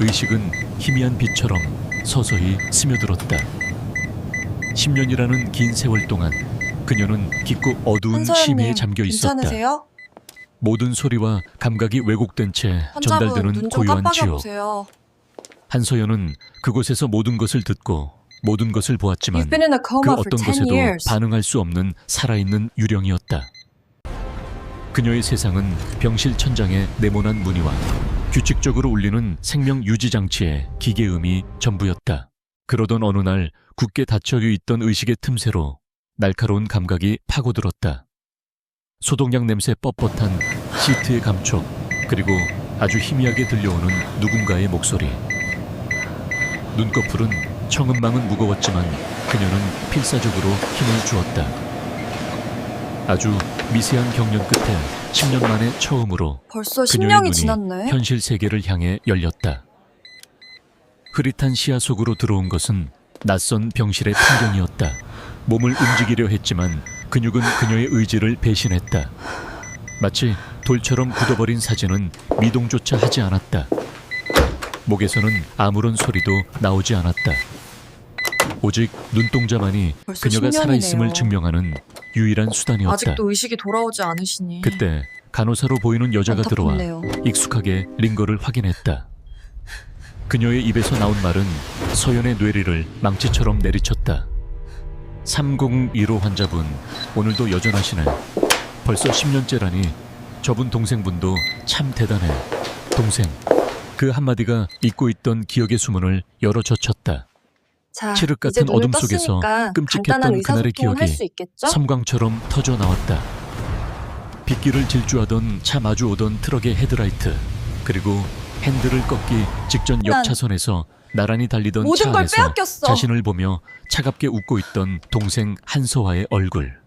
의식은 희미한 빛처럼 서서히 스며들었다. 10년이라는 긴 세월 동안 그녀는 깊고 어두운 심해에 잠겨 있었다. 괜찮으세요? 모든 소리와 감각이 왜곡된 채 환자분 전달되는 눈 좀 고요한 깜빡여 지옥. 보세요. 한서연은 그곳에서 모든 것을 듣고 모든 것을 보았지만 You've been in a 그 coma for 어떤 10 것에도 years. 반응할 수 없는 살아있는 유령이었다. 그녀의 세상은 병실 천장의 네모난 무늬와 규칙적으로 울리는 생명 유지 장치의 기계음이 전부였다. 그러던 어느 날 굳게 닫혀 있던 의식의 틈새로 날카로운 감각이 파고들었다. 소독약 냄새 뻣뻣한 시트의 감촉, 그리고 아주 희미하게 들려오는 누군가의 목소리. 눈꺼풀은 청은망은 무거웠지만 그녀는 필사적으로 힘을 주었다. 아주 미세한 경련 끝에 10년 만에 처음으로 벌써 그녀의 10년이 눈이 지났네. 현실 세계를 향해 열렸다. 흐릿한 시야 속으로 들어온 것은 낯선 병실의 풍경이었다. 몸을 움직이려 했지만 근육은 그녀의 의지를 배신했다. 마치 돌처럼 굳어버린 사진은 미동조차 하지 않았다. 목에서는 아무런 소리도 나오지 않았다. 오직 눈동자만이 벌써 그녀가 10년이네요. 살아있음을 증명하는 유일한 수단이었다. 아직도 의식이 돌아오지 않으시니 그때 간호사로 보이는 여자가 들어와 안타깝네요. 익숙하게 링거를 확인했다. 그녀의 입에서 나온 말은 서연의 뇌리를 망치처럼 내리쳤다. 3015 환자분, 오늘도 여전하시네. 벌써 10년째라니 저분 동생분도 참 대단해. 동생. 그 한마디가 잊고 있던 기억의 수문을 열어젖혔다. 자, 칠흑 이제 같은 눈을 어둠 속에서 떴으니까 끔찍했던 간단한 그날의 의사소통을 할 기억이 수 있겠죠? 섬광처럼 터져 나왔다. 빗길을 질주하던 차 마주 오던 트럭의 헤드라이트, 그리고 핸들을 꺾기 직전 옆 난 차선에서 나란히 달리던 모든 차 걸 안에서 빼앗겼어. 자신을 보며 차갑게 웃고 있던 동생 한서화의 얼굴.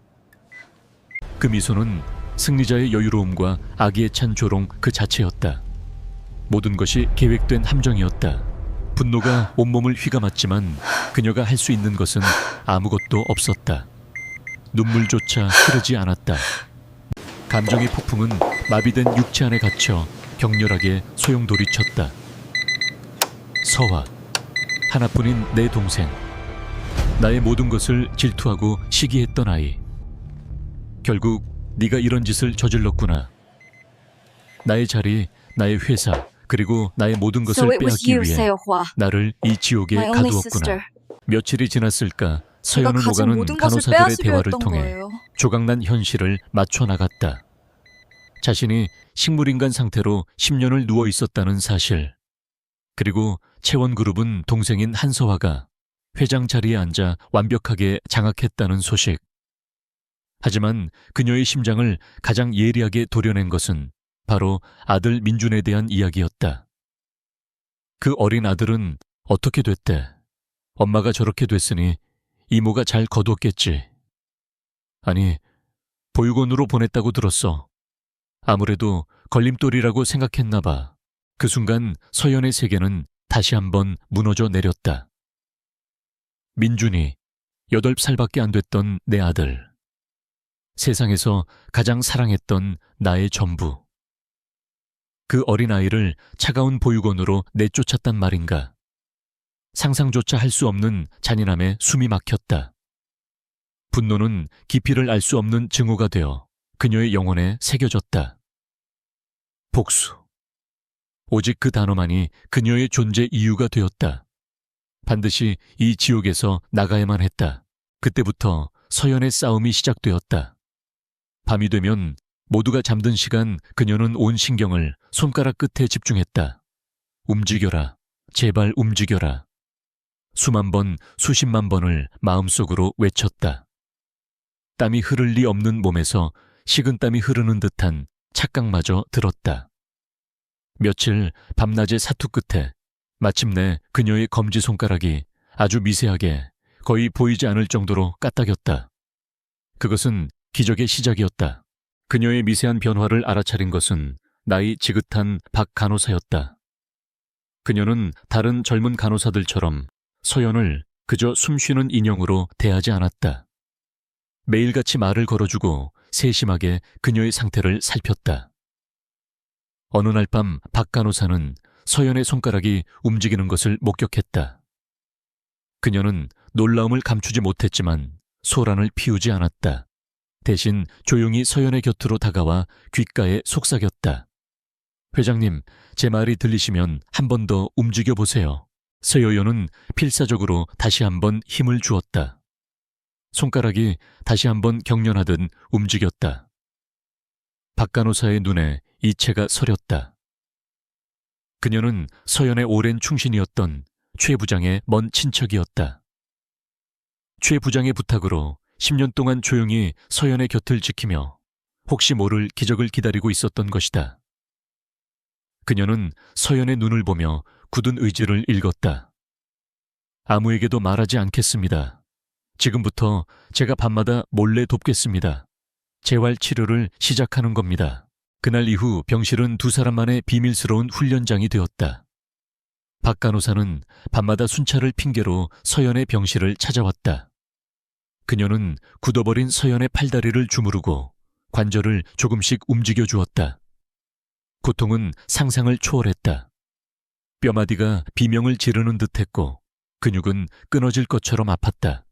그 미소는 승리자의 여유로움과 악의에 찬 조롱 그 자체였다. 모든 것이 계획된 함정이었다. 분노가 온몸을 휘감았지만 그녀가 할 수 있는 것은 아무것도 없었다. 눈물조차 흐르지 않았다. 감정의 폭풍은 마비된 육체 안에 갇혀 격렬하게 소용돌이쳤다. 서화, 하나뿐인 내 동생. 나의 모든 것을 질투하고 시기했던 아이. 결국 네가 이런 짓을 저질렀구나. 나의 자리, 나의 회사, 그리고 나의 모든 것을 So it was 빼앗기 you, 위해 세요화. 나를 이 지옥에 My only 가두었구나. sister. 며칠이 지났을까 제가 서연은 가진 오가는 모든 것을 간호사들의 빼앗으려 대화를 했던 통해 거예요. 조각난 현실을 맞춰 나갔다. 자신이 식물인간 상태로 10년을 누워 있었다는 사실, 그리고 채원그룹은 동생인 한서화가 회장 자리에 앉아 완벽하게 장악했다는 소식. 하지만 그녀의 심장을 가장 예리하게 도려낸 것은 바로 아들 민준에 대한 이야기였다. 그 어린 아들은 어떻게 됐대? 엄마가 저렇게 됐으니 이모가 잘 거뒀겠지. 아니, 보육원으로 보냈다고 들었어. 아무래도 걸림돌이라고 생각했나 봐. 그 순간 서연의 세계는 다시 한번 무너져 내렸다. 민준이 8살밖에 안 됐던 내 아들. 세상에서 가장 사랑했던 나의 전부. 그 어린아이를 차가운 보육원으로 내쫓았단 말인가. 상상조차 할 수 없는 잔인함에 숨이 막혔다. 분노는 깊이를 알 수 없는 증오가 되어 그녀의 영혼에 새겨졌다. 복수. 오직 그 단어만이 그녀의 존재 이유가 되었다. 반드시 이 지옥에서 나가야만 했다. 그때부터 서연의 싸움이 시작되었다. 밤이 되면 모두가 잠든 시간 그녀는 온 신경을 손가락 끝에 집중했다. 움직여라. 제발 움직여라. 수만 번, 수십만 번을 마음속으로 외쳤다. 땀이 흐를 리 없는 몸에서 식은땀이 흐르는 듯한 착각마저 들었다. 며칠 밤낮의 사투 끝에 마침내 그녀의 검지손가락이 아주 미세하게 거의 보이지 않을 정도로 까딱였다. 그것은 기적의 시작이었다. 그녀의 미세한 변화를 알아차린 것은 나이 지긋한 박 간호사였다. 그녀는 다른 젊은 간호사들처럼 서연을 그저 숨쉬는 인형으로 대하지 않았다. 매일같이 말을 걸어주고 세심하게 그녀의 상태를 살폈다. 어느 날 밤 박 간호사는 서연의 손가락이 움직이는 것을 목격했다. 그녀는 놀라움을 감추지 못했지만 소란을 피우지 않았다. 대신 조용히 서연의 곁으로 다가와 귓가에 속삭였다. 회장님, 제 말이 들리시면 한 번 더 움직여 보세요. 서여연은 필사적으로 다시 한번 힘을 주었다. 손가락이 다시 한번 경련하듯 움직였다. 박 간호사의 눈에 이체가 서렸다. 그녀는 서연의 오랜 충신이었던 최 부장의 먼 친척이었다. 최 부장의 부탁으로 10년 동안 조용히 서연의 곁을 지키며 혹시 모를 기적을 기다리고 있었던 것이다. 그녀는 서연의 눈을 보며 굳은 의지를 읽었다. 아무에게도 말하지 않겠습니다. 지금부터 제가 밤마다 몰래 돕겠습니다. 재활 치료를 시작하는 겁니다. 그날 이후 병실은 두 사람만의 비밀스러운 훈련장이 되었다. 박 간호사는 밤마다 순찰을 핑계로 서연의 병실을 찾아왔다. 그녀는 굳어버린 서연의 팔다리를 주무르고 관절을 조금씩 움직여 주었다. 고통은 상상을 초월했다. 뼈마디가 비명을 지르는 듯했고 근육은 끊어질 것처럼 아팠다.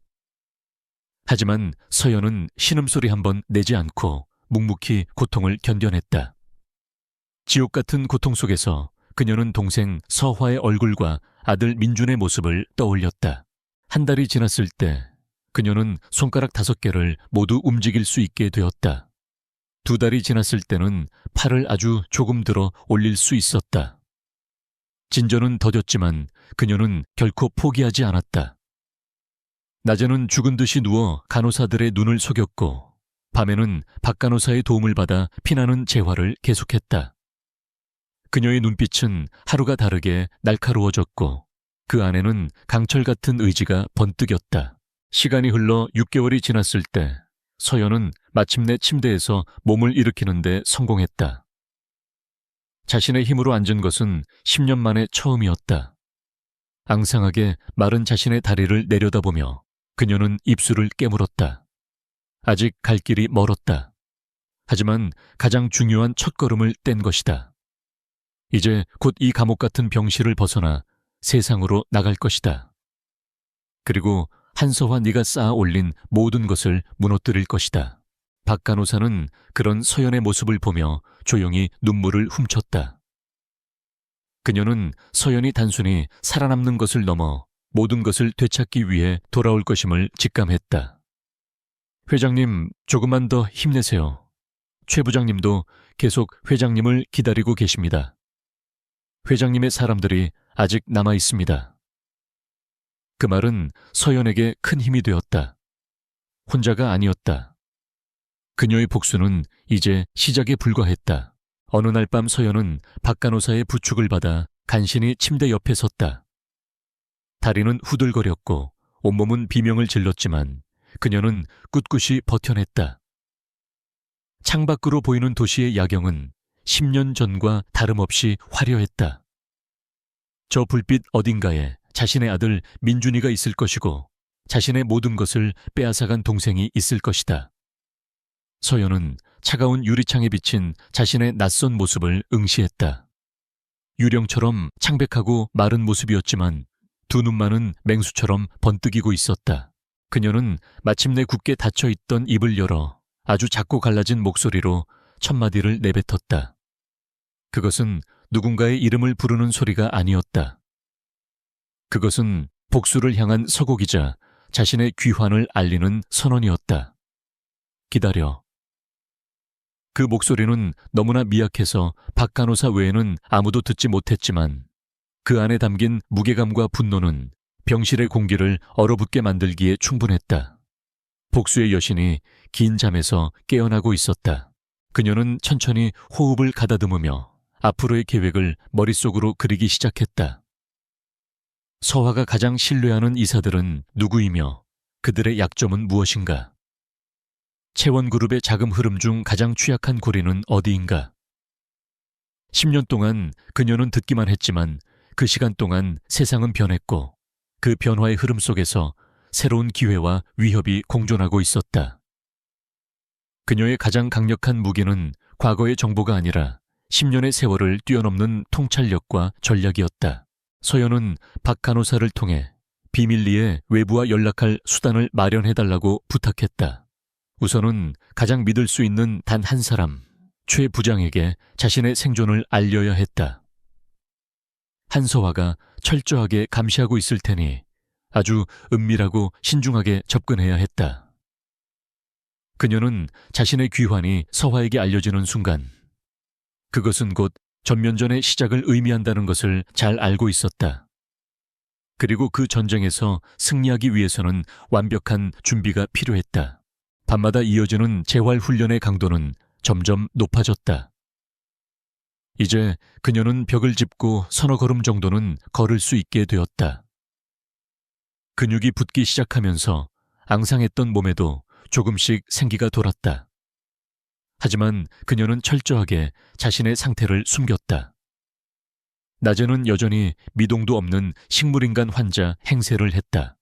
하지만 서연은 신음소리 한번 내지 않고 묵묵히 고통을 견뎌냈다. 지옥 같은 고통 속에서 그녀는 동생 서화의 얼굴과 아들 민준의 모습을 떠올렸다. 한 달이 지났을 때 그녀는 손가락 5개를 모두 움직일 수 있게 되었다. 2달이 지났을 때는 팔을 아주 조금 들어 올릴 수 있었다. 진전은 더뎠지만 그녀는 결코 포기하지 않았다. 낮에는 죽은 듯이 누워 간호사들의 눈을 속였고 밤에는 박 간호사의 도움을 받아 피나는 재활을 계속했다. 그녀의 눈빛은 하루가 다르게 날카로워졌고 그 안에는 강철 같은 의지가 번뜩였다. 시간이 흘러 6개월이 지났을 때 서연은 마침내 침대에서 몸을 일으키는데 성공했다. 자신의 힘으로 앉은 것은 10년 만에 처음이었다. 앙상하게 마른 자신의 다리를 내려다보며 그녀는 입술을 깨물었다. 아직 갈 길이 멀었다. 하지만 가장 중요한 첫걸음을 뗀 것이다. 이제 곧 이 감옥 같은 병실을 벗어나 세상으로 나갈 것이다. 그리고 한서와 네가 쌓아 올린 모든 것을 무너뜨릴 것이다. 박 간호사는 그런 서연의 모습을 보며 조용히 눈물을 훔쳤다. 그녀는 서연이 단순히 살아남는 것을 넘어 모든 것을 되찾기 위해 돌아올 것임을 직감했다. 회장님, 조금만 더 힘내세요. 최 부장님도 계속 회장님을 기다리고 계십니다. 회장님의 사람들이 아직 남아 있습니다. 그 말은 서연에게 큰 힘이 되었다. 혼자가 아니었다. 그녀의 복수는 이제 시작에 불과했다. 어느 날 밤 서연은 박 간호사의 부축을 받아 간신히 침대 옆에 섰다. 다리는 후들거렸고 온몸은 비명을 질렀지만 그녀는 꿋꿋이 버텨냈다. 창밖으로 보이는 도시의 야경은 10년 전과 다름없이 화려했다. 저 불빛 어딘가에 자신의 아들 민준이가 있을 것이고 자신의 모든 것을 빼앗아간 동생이 있을 것이다. 서연은 차가운 유리창에 비친 자신의 낯선 모습을 응시했다. 유령처럼 창백하고 마른 모습이었지만 두 눈만은 맹수처럼 번뜩이고 있었다. 그녀는 마침내 굳게 닫혀있던 입을 열어 아주 작고 갈라진 목소리로 첫마디를 내뱉었다. 그것은 누군가의 이름을 부르는 소리가 아니었다. 그것은 복수를 향한 서곡이자 자신의 귀환을 알리는 선언이었다. 기다려. 그 목소리는 너무나 미약해서 박 간호사 외에는 아무도 듣지 못했지만 그 안에 담긴 무게감과 분노는 병실의 공기를 얼어붙게 만들기에 충분했다. 복수의 여신이 긴 잠에서 깨어나고 있었다. 그녀는 천천히 호흡을 가다듬으며 앞으로의 계획을 머릿속으로 그리기 시작했다. 서화가 가장 신뢰하는 의사들은 누구이며 그들의 약점은 무엇인가? 채원그룹의 자금 흐름 중 가장 취약한 고리는 어디인가? 10년 동안 그녀는 듣기만 했지만 그 시간 동안 세상은 변했고 그 변화의 흐름 속에서 새로운 기회와 위협이 공존하고 있었다. 그녀의 가장 강력한 무기는 과거의 정보가 아니라 10년의 세월을 뛰어넘는 통찰력과 전략이었다. 서연은 박 간호사를 통해 비밀리에 외부와 연락할 수단을 마련해달라고 부탁했다. 우선은 가장 믿을 수 있는 단 한 사람, 최 부장에게 자신의 생존을 알려야 했다. 한서화가 철저하게 감시하고 있을 테니 아주 은밀하고 신중하게 접근해야 했다. 그녀는 자신의 귀환이 서화에게 알려지는 순간 그것은 곧 전면전의 시작을 의미한다는 것을 잘 알고 있었다. 그리고 그 전쟁에서 승리하기 위해서는 완벽한 준비가 필요했다. 밤마다 이어지는 재활 훈련의 강도는 점점 높아졌다. 이제 그녀는 벽을 짚고 서너 걸음 정도는 걸을 수 있게 되었다. 근육이 붙기 시작하면서 앙상했던 몸에도 조금씩 생기가 돌았다. 하지만 그녀는 철저하게 자신의 상태를 숨겼다. 낮에는 여전히 미동도 없는 식물인간 환자 행세를 했다.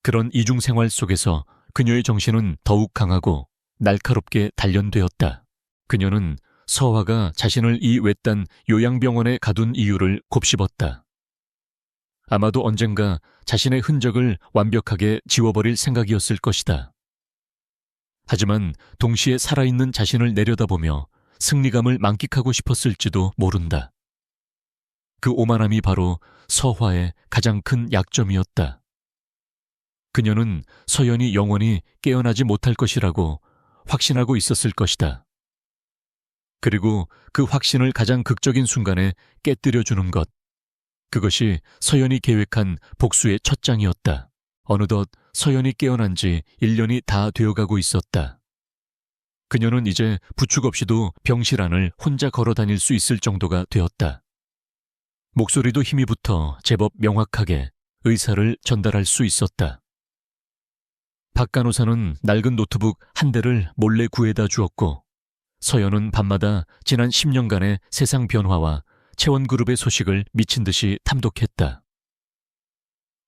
그런 이중생활 속에서 그녀의 정신은 더욱 강하고 날카롭게 단련되었다. 그녀는 서화가 자신을 이 외딴 요양병원에 가둔 이유를 곱씹었다. 아마도 언젠가 자신의 흔적을 완벽하게 지워버릴 생각이었을 것이다. 하지만 동시에 살아있는 자신을 내려다보며 승리감을 만끽하고 싶었을지도 모른다. 그 오만함이 바로 서화의 가장 큰 약점이었다. 그녀는 서연이 영원히 깨어나지 못할 것이라고 확신하고 있었을 것이다. 그리고 그 확신을 가장 극적인 순간에 깨뜨려주는 것, 그것이 서연이 계획한 복수의 첫 장이었다. 어느덧 서연이 깨어난 지 1년이 다 되어가고 있었다. 그녀는 이제 부축 없이도 병실 안을 혼자 걸어 다닐 수 있을 정도가 되었다. 목소리도 힘이 붙어 제법 명확하게 의사를 전달할 수 있었다. 박 간호사는 낡은 노트북 한 대를 몰래 구해다 주었고 서연은 밤마다 지난 10년간의 세상 변화와 채원그룹의 소식을 미친 듯이 탐독했다.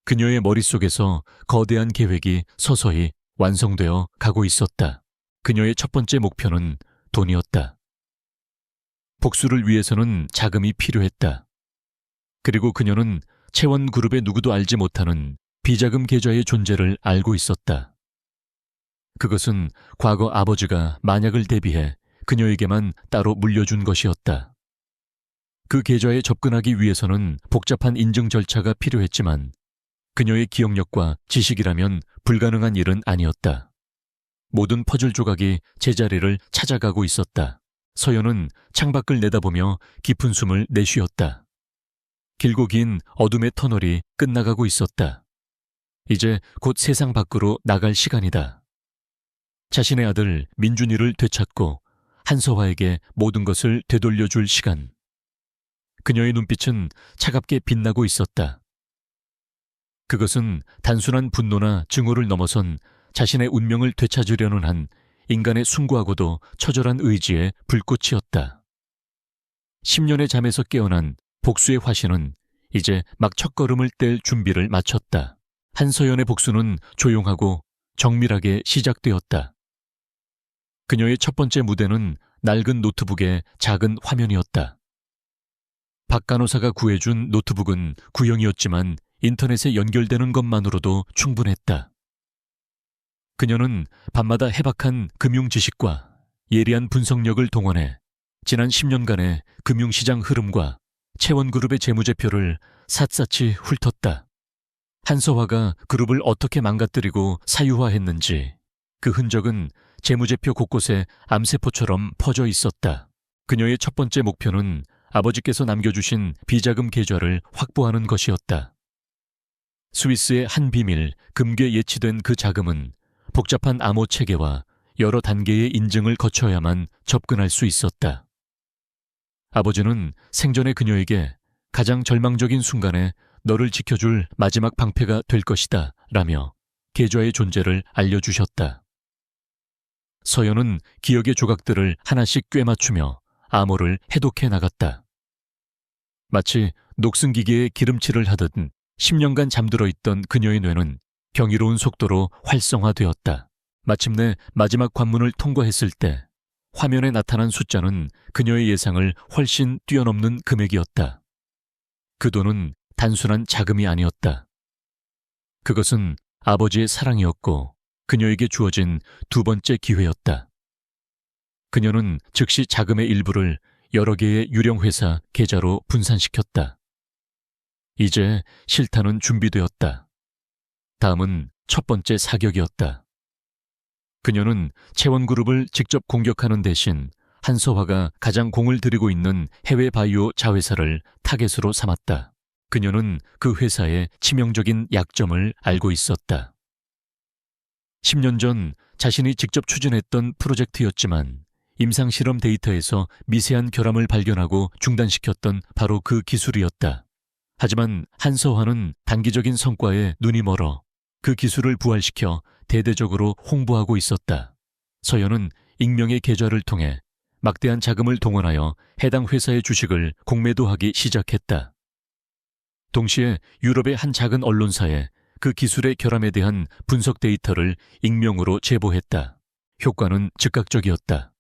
그녀의 머릿속에서 거대한 계획이 서서히 완성되어 가고 있었다. 그녀의 첫 번째 목표는 돈이었다. 복수를 위해서는 자금이 필요했다. 그리고 그녀는 채원그룹의 누구도 알지 못하는 비자금 계좌의 존재를 알고 있었다. 그것은 과거 아버지가 만약을 대비해 그녀에게만 따로 물려준 것이었다. 그 계좌에 접근하기 위해서는 복잡한 인증 절차가 필요했지만 그녀의 기억력과 지식이라면 불가능한 일은 아니었다. 모든 퍼즐 조각이 제자리를 찾아가고 있었다. 서연은 창밖을 내다보며 깊은 숨을 내쉬었다. 길고 긴 어둠의 터널이 끝나가고 있었다. 이제 곧 세상 밖으로 나갈 시간이다. 자신의 아들 민준이를 되찾고 한서화에게 모든 것을 되돌려줄 시간. 그녀의 눈빛은 차갑게 빛나고 있었다. 그것은 단순한 분노나 증오를 넘어선 자신의 운명을 되찾으려는 한 인간의 숭고하고도 처절한 의지의 불꽃이었다. 10년의 잠에서 깨어난 복수의 화신은 이제 막 첫걸음을 뗄 준비를 마쳤다. 한서연의 복수는 조용하고 정밀하게 시작되었다. 그녀의 첫 번째 무대는 낡은 노트북의 작은 화면이었다. 박 간호사가 구해준 노트북은 구형이었지만 인터넷에 연결되는 것만으로도 충분했다. 그녀는 밤마다 해박한 금융 지식과 예리한 분석력을 동원해 지난 10년간의 금융시장 흐름과 채원그룹의 재무제표를 샅샅이 훑었다. 한서화가 그룹을 어떻게 망가뜨리고 사유화했는지 그 흔적은 재무제표 곳곳에 암세포처럼 퍼져 있었다. 그녀의 첫 번째 목표는 아버지께서 남겨주신 비자금 계좌를 확보하는 것이었다. 스위스의 한 비밀, 금괴 예치된 그 자금은 복잡한 암호 체계와 여러 단계의 인증을 거쳐야만 접근할 수 있었다. 아버지는 생전의 그녀에게 가장 절망적인 순간에 너를 지켜줄 마지막 방패가 될 것이다 라며 계좌의 존재를 알려주셨다. 서연은 기억의 조각들을 하나씩 꿰맞추며 암호를 해독해 나갔다. 마치 녹슨기계에 기름칠을 하듯 10년간 잠들어 있던 그녀의 뇌는 경이로운 속도로 활성화되었다. 마침내 마지막 관문을 통과했을 때 화면에 나타난 숫자는 그녀의 예상을 훨씬 뛰어넘는 금액이었다. 그 돈은 단순한 자금이 아니었다. 그것은 아버지의 사랑이었고 그녀에게 주어진 두 번째 기회였다. 그녀는 즉시 자금의 일부를 여러 개의 유령 회사 계좌로 분산시켰다. 이제 실탄은 준비되었다. 다음은 첫 번째 사격이었다. 그녀는 채원그룹을 직접 공격하는 대신 한서화가 가장 공을 들이고 있는 해외 바이오 자회사를 타겟으로 삼았다. 그녀는 그 회사의 치명적인 약점을 알고 있었다. 10년 전 자신이 직접 추진했던 프로젝트였지만 임상실험 데이터에서 미세한 결함을 발견하고 중단시켰던 바로 그 기술이었다. 하지만 한서화는 단기적인 성과에 눈이 멀어 그 기술을 부활시켜 대대적으로 홍보하고 있었다. 서연은 익명의 계좌를 통해 막대한 자금을 동원하여 해당 회사의 주식을 공매도하기 시작했다. 동시에 유럽의 한 작은 언론사에 그 기술의 결함에 대한 분석 데이터를 익명으로 제보했다. 효과는 즉각적이었다.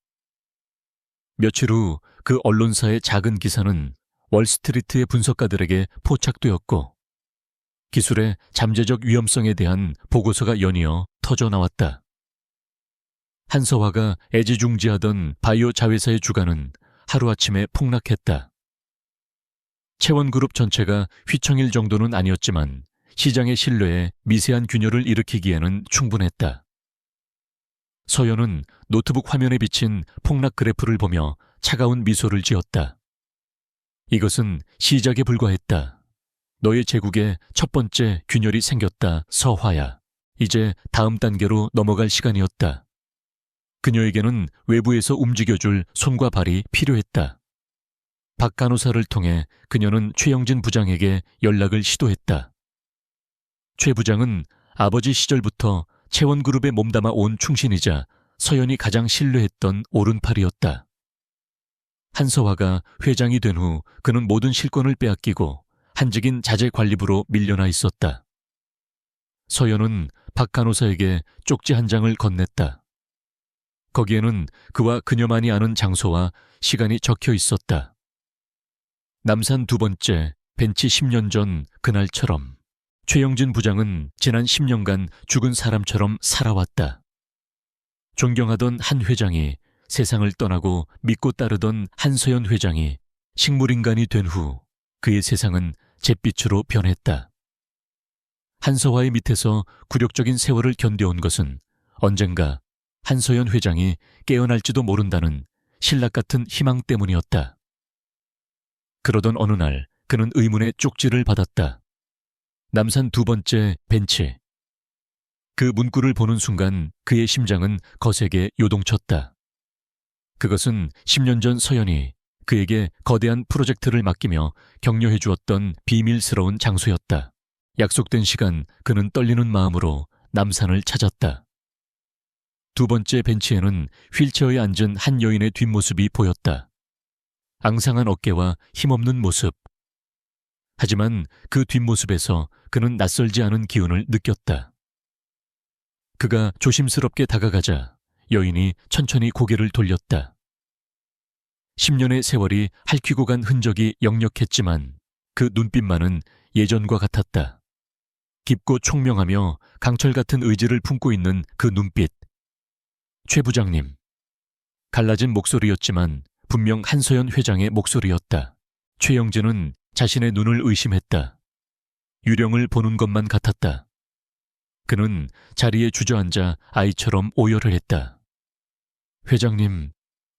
며칠 후 그 언론사의 작은 기사는 월스트리트의 분석가들에게 포착되었고 기술의 잠재적 위험성에 대한 보고서가 연이어 터져 나왔다. 한서화가 애지중지하던 바이오 자회사의 주가는 하루아침에 폭락했다. 채원그룹 전체가 휘청일 정도는 아니었지만 시장의 신뢰에 미세한 균열을 일으키기에는 충분했다. 서연은 노트북 화면에 비친 폭락 그래프를 보며 차가운 미소를 지었다. 이것은 시작에 불과했다. 너의 제국에 첫 번째 균열이 생겼다, 서화야. 이제 다음 단계로 넘어갈 시간이었다. 그녀에게는 외부에서 움직여줄 손과 발이 필요했다. 박 간호사를 통해 그녀는 최영진 부장에게 연락을 시도했다. 최 부장은 아버지 시절부터 채원그룹에 몸담아 온 충신이자 서연이 가장 신뢰했던 오른팔이었다. 한서화가 회장이 된 후 그는 모든 실권을 빼앗기고 한직인 자재관리부로 밀려나 있었다. 서연은 박 간호사에게 쪽지 한 장을 건넸다. 거기에는 그와 그녀만이 아는 장소와 시간이 적혀 있었다. 남산 두 번째, 벤치 10년 전 그날처럼 최영진 부장은 지난 10년간 죽은 사람처럼 살아왔다. 존경하던 한 회장이 세상을 떠나고 믿고 따르던 한서연 회장이 식물인간이 된 후 그의 세상은 잿빛으로 변했다. 한서화의 밑에서 굴욕적인 세월을 견뎌온 것은 언젠가 한서연 회장이 깨어날지도 모른다는 신락 같은 희망 때문이었다. 그러던 어느 날 그는 의문의 쪽지를 받았다. 남산 두 번째 벤치. 그 문구를 보는 순간 그의 심장은 거세게 요동쳤다. 그것은 10년 전 서연이 그에게 거대한 프로젝트를 맡기며 격려해 주었던 비밀스러운 장소였다. 약속된 시간 그는 떨리는 마음으로 남산을 찾았다. 두 번째 벤치에는 휠체어에 앉은 한 여인의 뒷모습이 보였다. 앙상한 어깨와 힘없는 모습. 하지만 그 뒷모습에서 그는 낯설지 않은 기운을 느꼈다. 그가 조심스럽게 다가가자 여인이 천천히 고개를 돌렸다. 10년의 세월이 핥히고 간 흔적이 역력했지만 그 눈빛만은 예전과 같았다. 깊고 총명하며 강철 같은 의지를 품고 있는 그 눈빛. 최 부장님. 갈라진 목소리였지만 분명 한서연 회장의 목소리였다. 최영진은 자신의 눈을 의심했다. 유령을 보는 것만 같았다. 그는 자리에 주저앉아 아이처럼 오열을 했다. 회장님,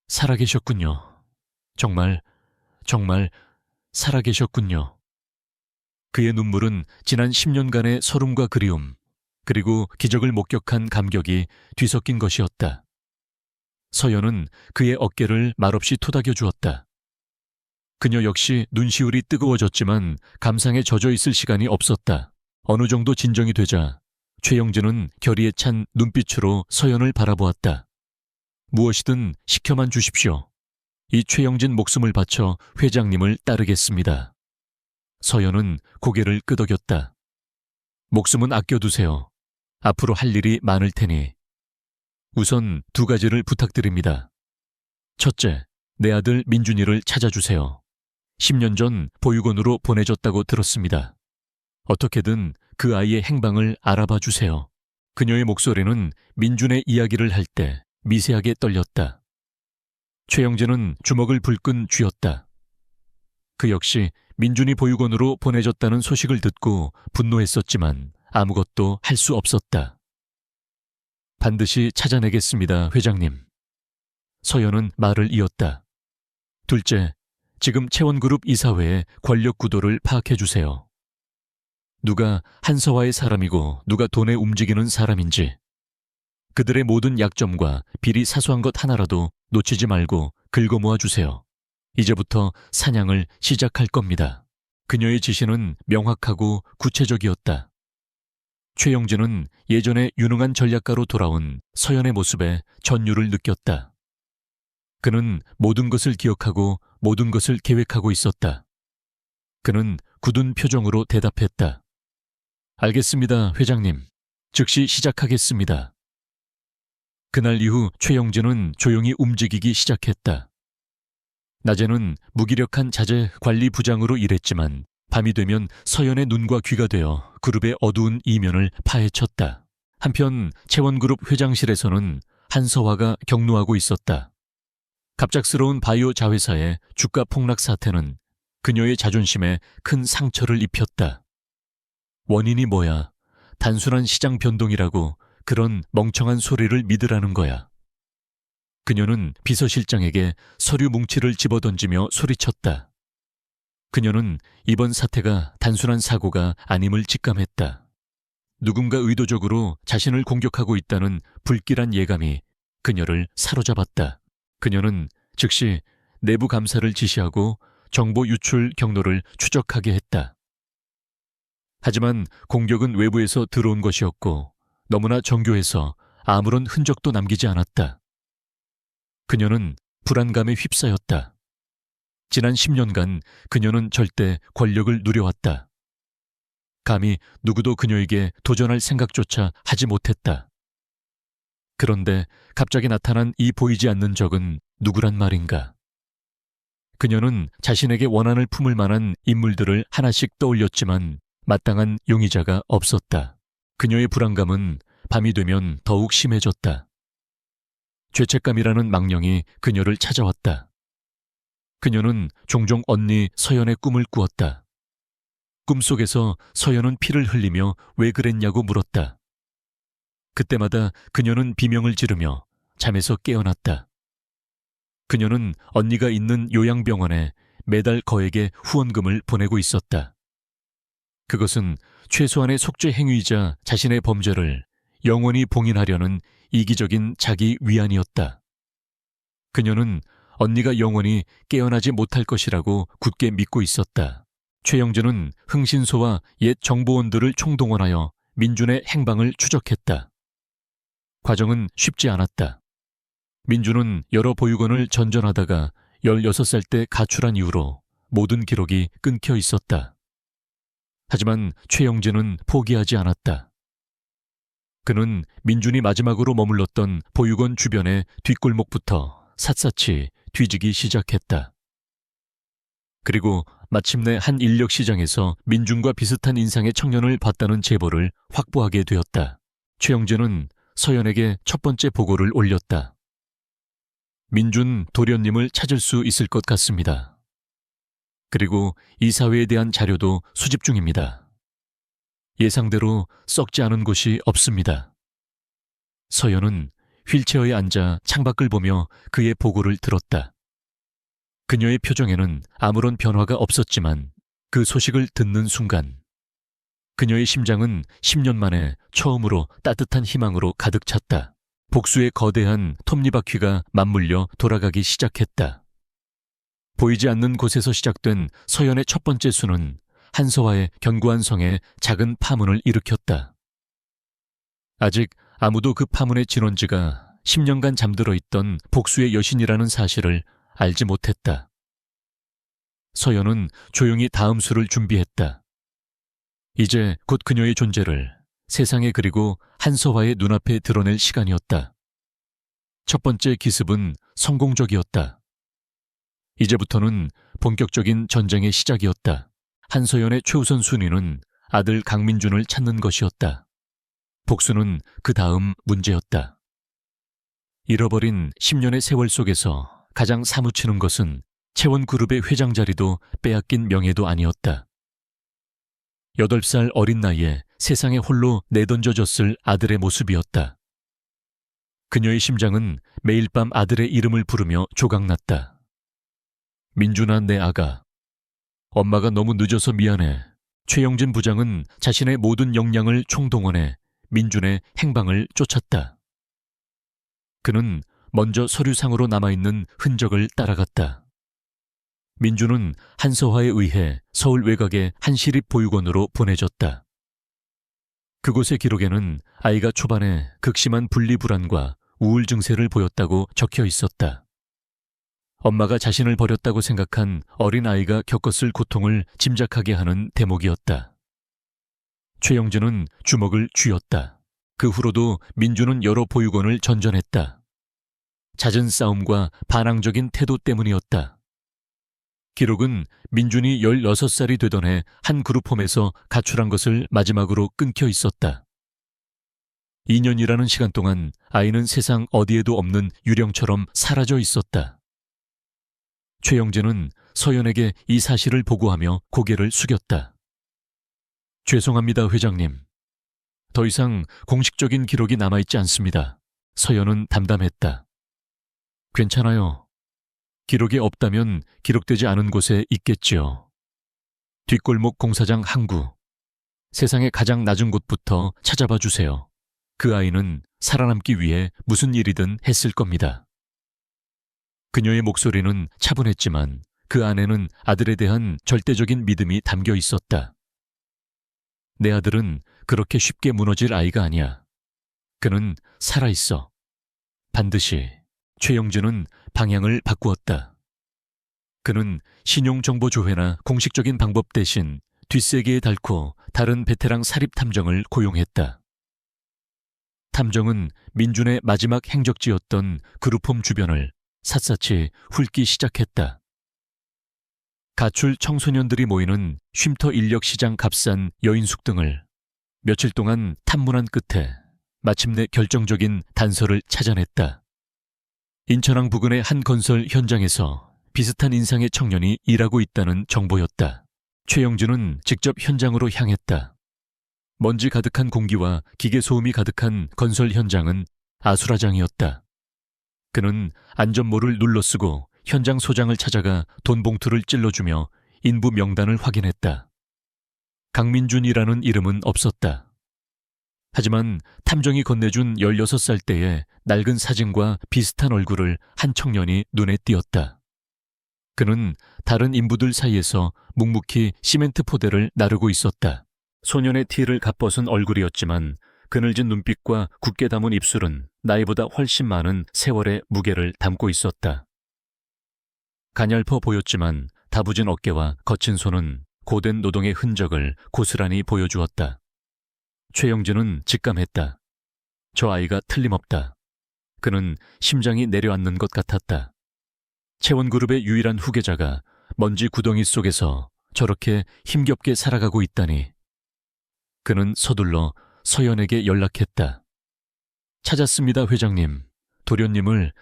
살아계셨군요. 정말 살아계셨군요. 그의 눈물은 지난 10년간의 서름과 그리움, 그리고 기적을 목격한 감격이 뒤섞인 것이었다. 서연은 그의 어깨를 말없이 토닥여 주었다. 그녀 역시 눈시울이 뜨거워졌지만 감상에 젖어 있을 시간이 없었다. 어느 정도 진정이 되자 최영진은 결의에 찬 눈빛으로 서연을 바라보았다. 무엇이든 시켜만 주십시오. 이 최영진 목숨을 바쳐 회장님을 따르겠습니다. 서연은 고개를 끄덕였다. 목숨은 아껴두세요. 앞으로 할 일이 많을 테니. 우선 두 가지를 부탁드립니다. 첫째, 내 아들 민준이를 찾아주세요. 10년 전 보육원으로 보내줬다고 들었습니다. 어떻게든 그 아이의 행방을 알아봐 주세요. 그녀의 목소리는 민준의 이야기를 할 때 미세하게 떨렸다. 최영재는 주먹을 불끈 쥐었다. 그 역시 민준이 보육원으로 보내졌다는 소식을 듣고 분노했었지만 아무것도 할 수 없었다. 반드시 찾아내겠습니다, 회장님. 서연은 말을 이었다. 둘째, 지금 채원그룹 이사회의 권력 구도를 파악해 주세요. 누가 한서화의 사람이고 누가 돈에 움직이는 사람인지, 그들의 모든 약점과 비리 사소한 것 하나라도 놓치지 말고 긁어모아 주세요. 이제부터 사냥을 시작할 겁니다. 그녀의 지시는 명확하고 구체적이었다. 최영진은 예전에 유능한 전략가로 돌아온 서연의 모습에 전율을 느꼈다. 그는 모든 것을 기억하고 모든 것을 계획하고 있었다. 그는 굳은 표정으로 대답했다. 알겠습니다, 회장님. 즉시 시작하겠습니다. 그날 이후 최영진은 조용히 움직이기 시작했다. 낮에는 무기력한 자재 관리 부장으로 일했지만 밤이 되면 서연의 눈과 귀가 되어 그룹의 어두운 이면을 파헤쳤다. 한편 채원그룹 회장실에서는 한서화가 격노하고 있었다. 갑작스러운 바이오 자회사의 주가 폭락 사태는 그녀의 자존심에 큰 상처를 입혔다. 원인이 뭐야? 단순한 시장 변동이라고 그런 멍청한 소리를 믿으라는 거야. 그녀는 비서실장에게 서류 뭉치를 집어던지며 소리쳤다. 그녀는 이번 사태가 단순한 사고가 아님을 직감했다. 누군가 의도적으로 자신을 공격하고 있다는 불길한 예감이 그녀를 사로잡았다. 그녀는 즉시 내부 감사를 지시하고 정보 유출 경로를 추적하게 했다. 하지만 공격은 외부에서 들어온 것이었고 너무나 정교해서 아무런 흔적도 남기지 않았다. 그녀는 불안감에 휩싸였다. 지난 10년간 그녀는 절대 권력을 누려왔다. 감히 누구도 그녀에게 도전할 생각조차 하지 못했다. 그런데 갑자기 나타난 이 보이지 않는 적은 누구란 말인가? 그녀는 자신에게 원한을 품을 만한 인물들을 하나씩 떠올렸지만 마땅한 용의자가 없었다. 그녀의 불안감은 밤이 되면 더욱 심해졌다. 죄책감이라는 망령이 그녀를 찾아왔다. 그녀는 종종 언니 서연의 꿈을 꾸었다. 꿈속에서 서연은 피를 흘리며 왜 그랬냐고 물었다. 그때마다 그녀는 비명을 지르며 잠에서 깨어났다. 그녀는 언니가 있는 요양병원에 매달 거액의 후원금을 보내고 있었다. 그것은 최소한의 속죄 행위이자 자신의 범죄를 영원히 봉인하려는 이기적인 자기 위안이었다. 그녀는 언니가 영원히 깨어나지 못할 것이라고 굳게 믿고 있었다. 최영준은 흥신소와 옛 정보원들을 총동원하여 민준의 행방을 추적했다. 과정은 쉽지 않았다. 민준은 여러 보육원을 전전하다가 16살 때 가출한 이후로 모든 기록이 끊겨 있었다. 하지만 최영진은 포기하지 않았다. 그는 민준이 마지막으로 머물렀던 보육원 주변의 뒷골목부터 샅샅이 뒤지기 시작했다. 그리고 마침내 한 인력시장에서 민준과 비슷한 인상의 청년을 봤다는 제보를 확보하게 되었다. 최영진은 서연에게 첫 번째 보고를 올렸다. 민준 도련님을 찾을 수 있을 것 같습니다. 그리고 이사회에 대한 자료도 수집 중입니다. 예상대로 썩지 않은 곳이 없습니다. 서연은 휠체어에 앉아 창밖을 보며 그의 보고를 들었다. 그녀의 표정에는 아무런 변화가 없었지만 그 소식을 듣는 순간 그녀의 심장은 10년 만에 처음으로 따뜻한 희망으로 가득 찼다. 복수의 거대한 톱니바퀴가 맞물려 돌아가기 시작했다. 보이지 않는 곳에서 시작된 서연의 첫 번째 수는 한서화의 견고한 성에 작은 파문을 일으켰다. 아직 아무도 그 파문의 진원지가 10년간 잠들어 있던 복수의 여신이라는 사실을 알지 못했다. 서연은 조용히 다음 수를 준비했다. 이제 곧 그녀의 존재를 세상에 그리고 한서화의 눈앞에 드러낼 시간이었다. 첫 번째 기습은 성공적이었다. 이제부터는 본격적인 전쟁의 시작이었다. 한서연의 최우선 순위는 아들 강민준을 찾는 것이었다. 복수는 그 다음 문제였다. 잃어버린 10년의 세월 속에서 가장 사무치는 것은 채원그룹의 회장 자리도 빼앗긴 명예도 아니었다. 8살 어린 나이에 세상에 홀로 내던져졌을 아들의 모습이었다. 그녀의 심장은 매일 밤 아들의 이름을 부르며 조각났다. 민준아, 내 아가. 엄마가 너무 늦어서 미안해. 최영진 부장은 자신의 모든 역량을 총동원해 민준의 행방을 쫓았다. 그는 먼저 서류상으로 남아있는 흔적을 따라갔다. 민준은 한서화에 의해 서울 외곽의 한 시립보육원으로 보내졌다. 그곳의 기록에는 아이가 초반에 극심한 분리불안과 우울 증세를 보였다고 적혀 있었다. 엄마가 자신을 버렸다고 생각한 어린 아이가 겪었을 고통을 짐작하게 하는 대목이었다. 최영진은 주먹을 쥐었다. 그 후로도 민준은 여러 보육원을 전전했다. 잦은 싸움과 반항적인 태도 때문이었다. 기록은 민준이 16살이 되던 해 한 그룹홈에서 가출한 것을 마지막으로 끊겨 있었다. 2년이라는 시간 동안 아이는 세상 어디에도 없는 유령처럼 사라져 있었다. 최영진은 서연에게 이 사실을 보고하며 고개를 숙였다. 죄송합니다, 회장님. 더 이상 공식적인 기록이 남아있지 않습니다. 서연은 담담했다. 괜찮아요. 기록이 없다면 기록되지 않은 곳에 있겠지요. 뒷골목 공사장 항구. 세상의 가장 낮은 곳부터 찾아봐 주세요. 그 아이는 살아남기 위해 무슨 일이든 했을 겁니다. 그녀의 목소리는 차분했지만 그 안에는 아들에 대한 절대적인 믿음이 담겨 있었다. 내 아들은 그렇게 쉽게 무너질 아이가 아니야. 그는 살아있어. 반드시. 최영진은 방향을 바꾸었다. 그는 신용정보조회나 공식적인 방법 대신 뒷세계에 닳고 다른 베테랑 사립탐정을 고용했다. 탐정은 민준의 마지막 행적지였던 그룹홈 주변을 샅샅이 훑기 시작했다. 가출 청소년들이 모이는 쉼터 인력시장 값싼 여인숙 등을 며칠 동안 탐문한 끝에 마침내 결정적인 단서를 찾아냈다. 인천항 부근의 한 건설 현장에서 비슷한 인상의 청년이 일하고 있다는 정보였다. 최영진은 직접 현장으로 향했다. 먼지 가득한 공기와 기계 소음이 가득한 건설 현장은 아수라장이었다. 그는 안전모를 눌러쓰고 현장 소장을 찾아가 돈 봉투를 찔러주며 인부 명단을 확인했다. 강민준이라는 이름은 없었다. 하지만 탐정이 건네준 16살 때의 낡은 사진과 비슷한 얼굴을 한 청년이 눈에 띄었다. 그는 다른 인부들 사이에서 묵묵히 시멘트 포대를 나르고 있었다. 소년의 티를 갓벗은 얼굴이었지만 그늘진 눈빛과 굳게 담은 입술은 나이보다 훨씬 많은 세월의 무게를 담고 있었다. 가냘퍼 보였지만 다부진 어깨와 거친 손은 고된 노동의 흔적을 고스란히 보여주었다. 최영진은 직감했다. 저 아이가 틀림없다. 그는 심장이 내려앉는 것 같았다. 채원그룹의 유일한 후계자가 먼지 구덩이 속에서 저렇게 힘겹게 살아가고 있다니. 그는 서둘러 서연에게 연락했다. 찾았습니다, 회장님. 도련님을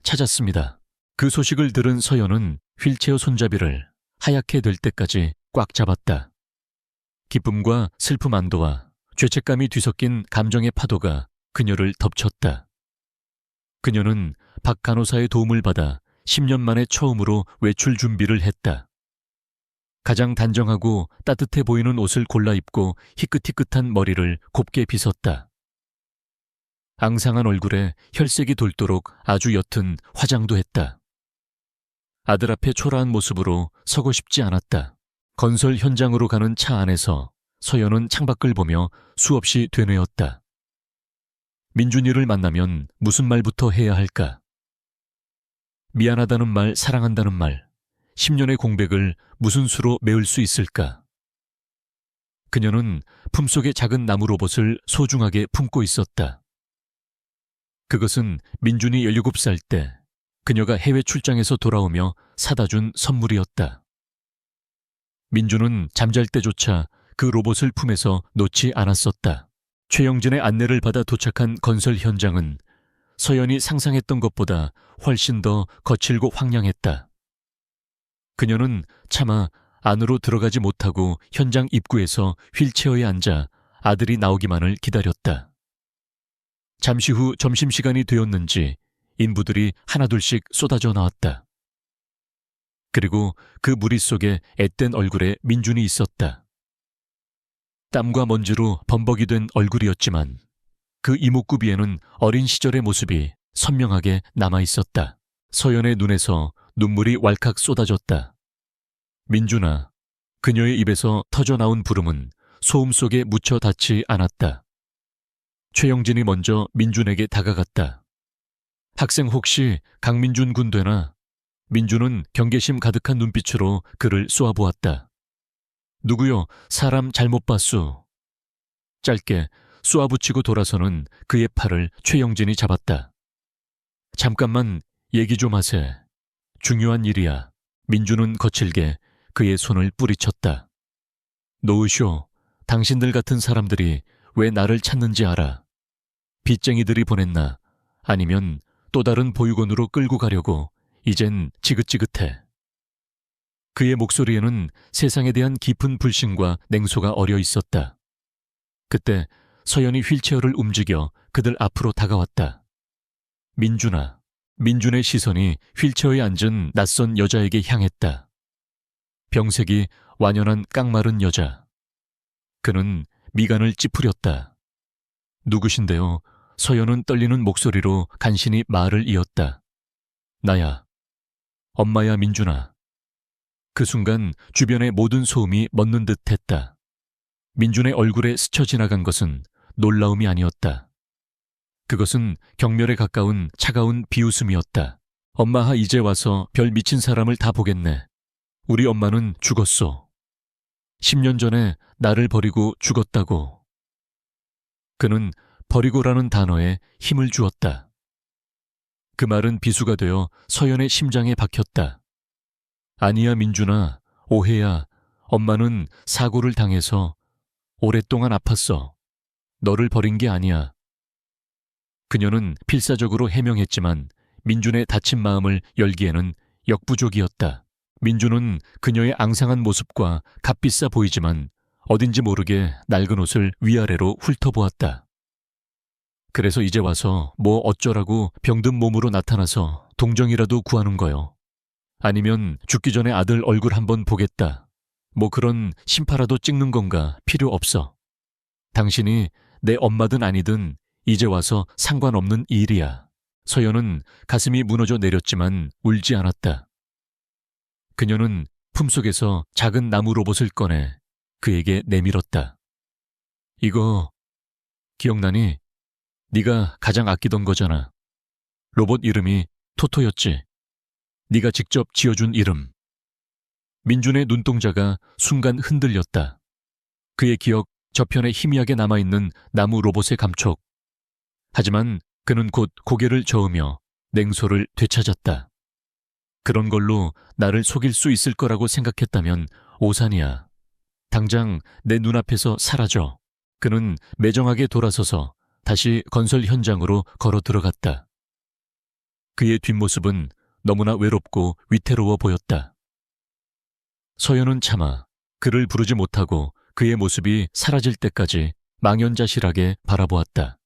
찾았습니다. 그 소식을 들은 서연은 휠체어 손잡이를 하얗게 될 때까지 꽉 잡았다. 기쁨과 슬픔 안도와 죄책감이 뒤섞인 감정의 파도가 그녀를 덮쳤다. 그녀는 박 간호사의 도움을 받아 10년 만에 처음으로 외출 준비를 했다. 가장 단정하고 따뜻해 보이는 옷을 골라 입고 희끗희끗한 머리를 곱게 빗었다. 앙상한 얼굴에 혈색이 돌도록 아주 옅은 화장도 했다. 아들 앞에 초라한 모습으로 서고 싶지 않았다. 건설 현장으로 가는 차 안에서 서연은 창밖을 보며 수없이 되뇌었다. 민준이를 만나면 무슨 말부터 해야 할까? 미안하다는 말, 사랑한다는 말, 10년의 공백을 무슨 수로 메울 수 있을까? 그녀는 품속의 작은 나무 로봇을 소중하게 품고 있었다. 그것은 민준이 17살 때 그녀가 해외 출장에서 돌아오며 사다 준 선물이었다. 민준은 잠잘 때조차 그 로봇을 품에서 놓지 않았었다. 최영진의 안내를 받아 도착한 건설 현장은 서연이 상상했던 것보다 훨씬 더 거칠고 황량했다. 그녀는 차마 안으로 들어가지 못하고 현장 입구에서 휠체어에 앉아 아들이 나오기만을 기다렸다. 잠시 후 점심시간이 되었는지 인부들이 하나둘씩 쏟아져 나왔다. 그리고 그 무리 속에 앳된 얼굴에 민준이 있었다. 땀과 먼지로 범벅이 된 얼굴이었지만 그 이목구비에는 어린 시절의 모습이 선명하게 남아있었다. 서연의 눈에서 눈물이 왈칵 쏟아졌다. 민준아, 그녀의 입에서 터져나온 부름은 소음 속에 묻혀 닿지 않았다. 최영진이 먼저 민준에게 다가갔다. 학생 혹시 강민준 군 되나? 민준은 경계심 가득한 눈빛으로 그를 쏘아보았다. 누구요? 사람 잘못 봤수. 짧게 쏘아붙이고 돌아서는 그의 팔을 최영진이 잡았다. 잠깐만 얘기 좀 하세. 중요한 일이야. 민준은 거칠게 그의 손을 뿌리쳤다. 노으쇼, 당신들 같은 사람들이 왜 나를 찾는지 알아? 빚쟁이들이 보냈나? 아니면 또 다른 보육원으로 끌고 가려고 이젠 지긋지긋해. 그의 목소리에는 세상에 대한 깊은 불신과 냉소가 어려 있었다. 그때 서연이 휠체어를 움직여 그들 앞으로 다가왔다. 민준아. 민준의 시선이 휠체어에 앉은 낯선 여자에게 향했다. 병색이 완연한 깡마른 여자. 그는 미간을 찌푸렸다. 누구신데요? 서연은 떨리는 목소리로 간신히 말을 이었다. 나야. 엄마야, 민준아. 그 순간 주변의 모든 소음이 멎는 듯 했다. 민준의 얼굴에 스쳐 지나간 것은 놀라움이 아니었다. 그것은 경멸에 가까운 차가운 비웃음이었다. 엄마하 이제 와서 별 미친 사람을 다 보겠네. 우리 엄마는 죽었어. 10년 전에 나를 버리고 죽었다고. 그는 버리고라는 단어에 힘을 주었다. 그 말은 비수가 되어 서연의 심장에 박혔다. 아니야, 민준아. 오해야. 엄마는 사고를 당해서 오랫동안 아팠어. 너를 버린 게 아니야. 그녀는 필사적으로 해명했지만 민준의 다친 마음을 열기에는 역부족이었다. 민준은 그녀의 앙상한 모습과 값비싸 보이지만 어딘지 모르게 낡은 옷을 위아래로 훑어보았다. 그래서 이제 와서 뭐 어쩌라고 병든 몸으로 나타나서 동정이라도 구하는 거요. 아니면 죽기 전에 아들 얼굴 한번 보겠다. 뭐 그런 심파라도 찍는 건가 필요 없어. 당신이 내 엄마든 아니든 이제 와서 상관없는 일이야. 서연은 가슴이 무너져 내렸지만 울지 않았다. 그녀는 품속에서 작은 나무 로봇을 꺼내 그에게 내밀었다. 이거 기억나니? 네가 가장 아끼던 거잖아. 로봇 이름이 토토였지. 네가 직접 지어준 이름. 민준의 눈동자가 순간 흔들렸다. 그의 기억 저편에 희미하게 남아있는 나무 로봇의 감촉. 하지만 그는 곧 고개를 저으며 냉소를 되찾았다. 그런 걸로 나를 속일 수 있을 거라고 생각했다면 오산이야. 당장 내 눈앞에서 사라져. 그는 매정하게 돌아서서 다시 건설 현장으로 걸어 들어갔다. 그의 뒷모습은 너무나 외롭고 위태로워 보였다. 서연은 차마 그를 부르지 못하고 그의 모습이 사라질 때까지 망연자실하게 바라보았다.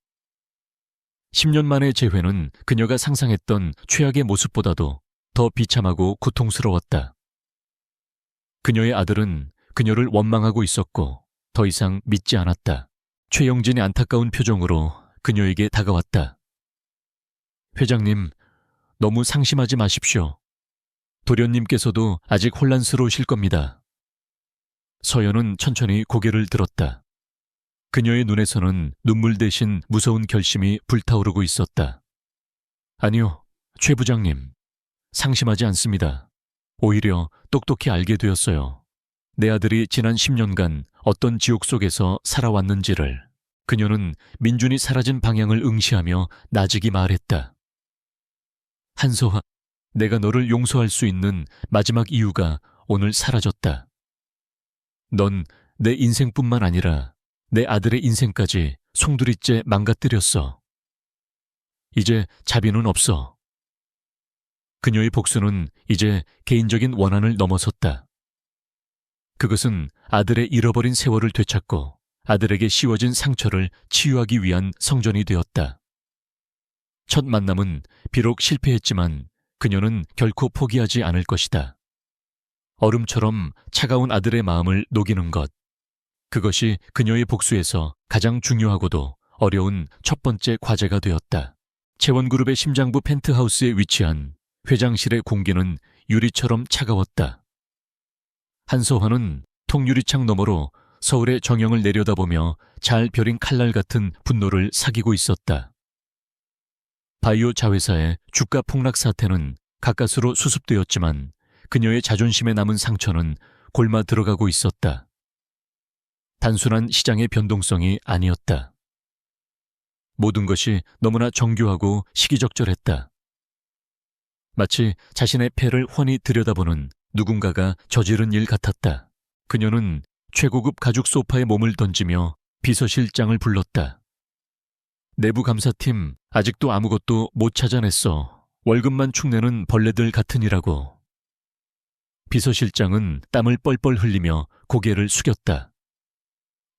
10년 만의 재회는 그녀가 상상했던 최악의 모습보다도 더 비참하고 고통스러웠다. 그녀의 아들은 그녀를 원망하고 있었고 더 이상 믿지 않았다. 최영진이 안타까운 표정으로 그녀에게 다가왔다. 회장님, 너무 상심하지 마십시오. 도련님께서도 아직 혼란스러우실 겁니다. 서연은 천천히 고개를 들었다. 그녀의 눈에서는 눈물 대신 무서운 결심이 불타오르고 있었다. 아니요, 최 부장님. 상심하지 않습니다. 오히려 똑똑히 알게 되었어요. 내 아들이 지난 10년간 어떤 지옥 속에서 살아왔는지를. 그녀는 민준이 사라진 방향을 응시하며 나직이 말했다. 한서화, 내가 너를 용서할 수 있는 마지막 이유가 오늘 사라졌다. 넌 내 인생뿐만 아니라 내 아들의 인생까지 송두리째 망가뜨렸어. 이제 자비는 없어. 그녀의 복수는 이제 개인적인 원한을 넘어섰다. 그것은 아들의 잃어버린 세월을 되찾고 아들에게 씌워진 상처를 치유하기 위한 성전이 되었다. 첫 만남은 비록 실패했지만 그녀는 결코 포기하지 않을 것이다. 얼음처럼 차가운 아들의 마음을 녹이는 것. 그것이 그녀의 복수에서 가장 중요하고도 어려운 첫 번째 과제가 되었다. 채원그룹의 심장부 펜트하우스에 위치한 회장실의 공기는 유리처럼 차가웠다. 한서화는 통유리창 너머로 서울의 정영을 내려다보며 잘 벼린 칼날 같은 분노를 사귀고 있었다. 바이오 자회사의 주가 폭락 사태는 가까스로 수습되었지만 그녀의 자존심에 남은 상처는 골마 들어가고 있었다. 단순한 시장의 변동성이 아니었다. 모든 것이 너무나 정교하고 시기적절했다. 마치 자신의 패를 훤히 들여다보는 누군가가 저지른 일 같았다. 그녀는 최고급 가죽 소파에 몸을 던지며 비서실장을 불렀다. 내부 감사팀 아직도 아무것도 못 찾아냈어. 월급만 축내는 벌레들 같으니라고. 비서실장은 땀을 뻘뻘 흘리며 고개를 숙였다.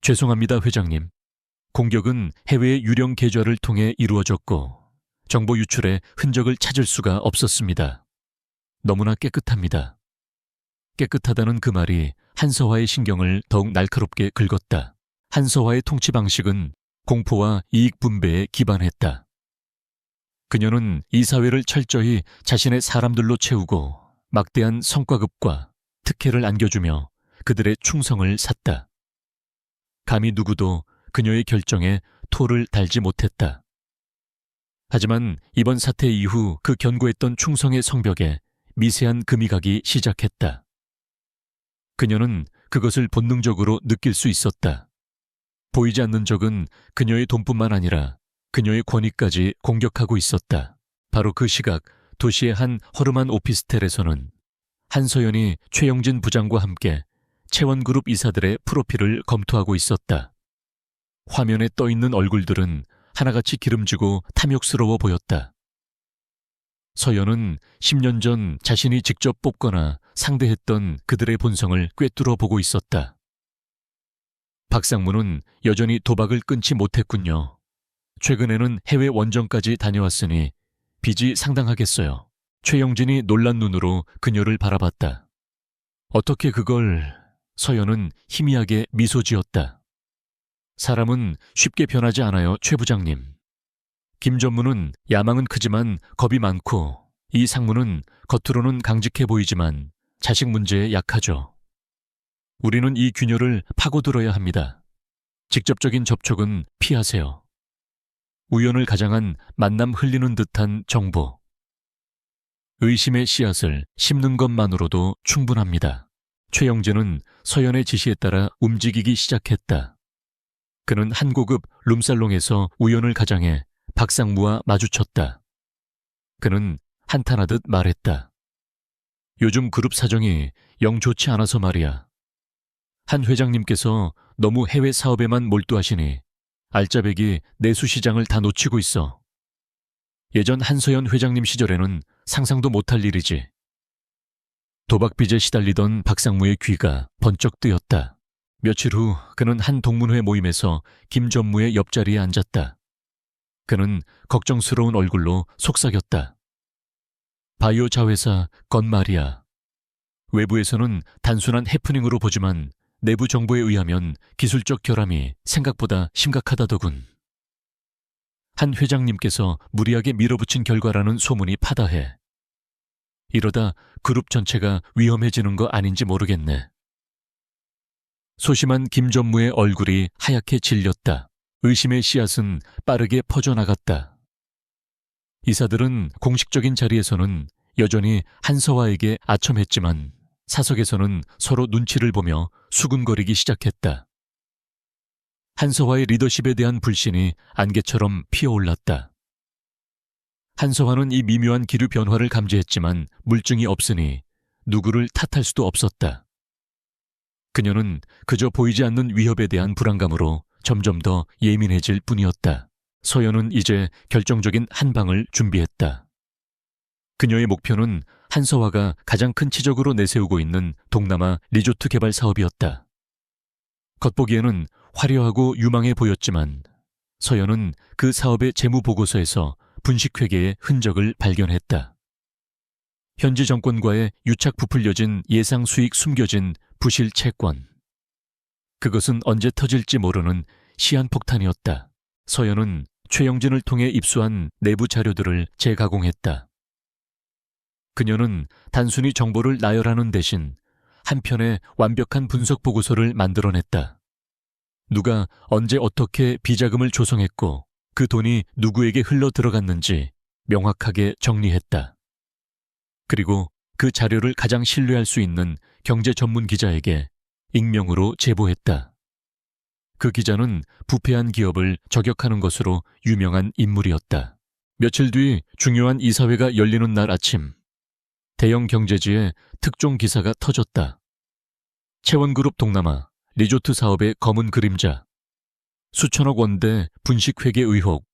죄송합니다, 회장님. 공격은 해외의 유령 계좌를 통해 이루어졌고 정보 유출의 흔적을 찾을 수가 없었습니다. 너무나 깨끗합니다. 깨끗하다는 그 말이 한서화의 신경을 더욱 날카롭게 긁었다. 한서화의 통치 방식은 공포와 이익 분배에 기반했다. 그녀는 이 사회를 철저히 자신의 사람들로 채우고 막대한 성과급과 특혜를 안겨주며 그들의 충성을 샀다. 감히 누구도 그녀의 결정에 토를 달지 못했다. 하지만 이번 사태 이후 그 견고했던 충성의 성벽에 미세한 금이 가기 시작했다. 그녀는 그것을 본능적으로 느낄 수 있었다. 보이지 않는 적은 그녀의 돈뿐만 아니라 그녀의 권위까지 공격하고 있었다. 바로 그 시각 도시의 한 허름한 오피스텔에서는 한서연이 최영진 부장과 함께 채원그룹 이사들의 프로필을 검토하고 있었다. 화면에 떠있는 얼굴들은 하나같이 기름지고 탐욕스러워 보였다. 서연은 10년 전 자신이 직접 뽑거나 상대했던 그들의 본성을 꿰뚫어 보고 있었다. 박상무는 여전히 도박을 끊지 못했군요. 최근에는 해외 원정까지 다녀왔으니 빚이 상당하겠어요. 최영진이 놀란 눈으로 그녀를 바라봤다. 어떻게 그걸... 서연은 희미하게 미소 지었다. 사람은 쉽게 변하지 않아요, 최 부장님. 김 전무는 야망은 크지만 겁이 많고 이 상무는 겉으로는 강직해 보이지만 자식 문제에 약하죠. 우리는 이 균열을 파고들어야 합니다. 직접적인 접촉은 피하세요. 우연을 가장한 만남 흘리는 듯한 정보. 의심의 씨앗을 심는 것만으로도 충분합니다. 최영진은 서연의 지시에 따라 움직이기 시작했다. 그는 한 고급 룸살롱에서 우연을 가장해 박상무와 마주쳤다. 그는 한탄하듯 말했다. 요즘 그룹 사정이 영 좋지 않아서 말이야. 한 회장님께서 너무 해외 사업에만 몰두하시니 알짜배기 내수시장을 다 놓치고 있어. 예전 한서연 회장님 시절에는 상상도 못할 일이지. 도박빚에 시달리던 박상무의 귀가 번쩍 뜨였다. 며칠 후 그는 한 동문회 모임에서 김 전무의 옆자리에 앉았다. 그는 걱정스러운 얼굴로 속삭였다. 바이오 자회사 건 말이야. 외부에서는 단순한 해프닝으로 보지만 내부 정보에 의하면 기술적 결함이 생각보다 심각하다더군. 한 회장님께서 무리하게 밀어붙인 결과라는 소문이 파다해. 이러다 그룹 전체가 위험해지는 거 아닌지 모르겠네. 소심한 김 전무의 얼굴이 하얗게 질렸다. 의심의 씨앗은 빠르게 퍼져나갔다. 이사들은 공식적인 자리에서는 여전히 한서화에게 아첨했지만 사석에서는 서로 눈치를 보며 수군거리기 시작했다. 한서화의 리더십에 대한 불신이 안개처럼 피어올랐다. 한서화는 이 미묘한 기류 변화를 감지했지만 물증이 없으니 누구를 탓할 수도 없었다. 그녀는 그저 보이지 않는 위협에 대한 불안감으로 점점 더 예민해질 뿐이었다. 서연은 이제 결정적인 한 방을 준비했다. 그녀의 목표는 한서화가 가장 큰 치적으로 내세우고 있는 동남아 리조트 개발 사업이었다. 겉보기에는 화려하고 유망해 보였지만 서연은 그 사업의 재무 보고서에서 분식회계의 흔적을 발견했다. 현지 정권과의 유착 부풀려진 예상 수익 숨겨진 부실 채권. 그것은 언제 터질지 모르는 시한폭탄이었다. 서연은 최영진을 통해 입수한 내부 자료들을 재가공했다. 그녀는 단순히 정보를 나열하는 대신 한편의 완벽한 분석 보고서를 만들어냈다. 누가 언제 어떻게 비자금을 조성했고 그 돈이 누구에게 흘러 들어갔는지 명확하게 정리했다. 그리고 그 자료를 가장 신뢰할 수 있는 경제 전문 기자에게 익명으로 제보했다. 그 기자는 부패한 기업을 저격하는 것으로 유명한 인물이었다. 며칠 뒤 중요한 이사회가 열리는 날 아침, 대형 경제지에 특종 기사가 터졌다. 채원그룹 동남아 리조트 사업의 검은 그림자, 수천억 원대 분식회계 의혹.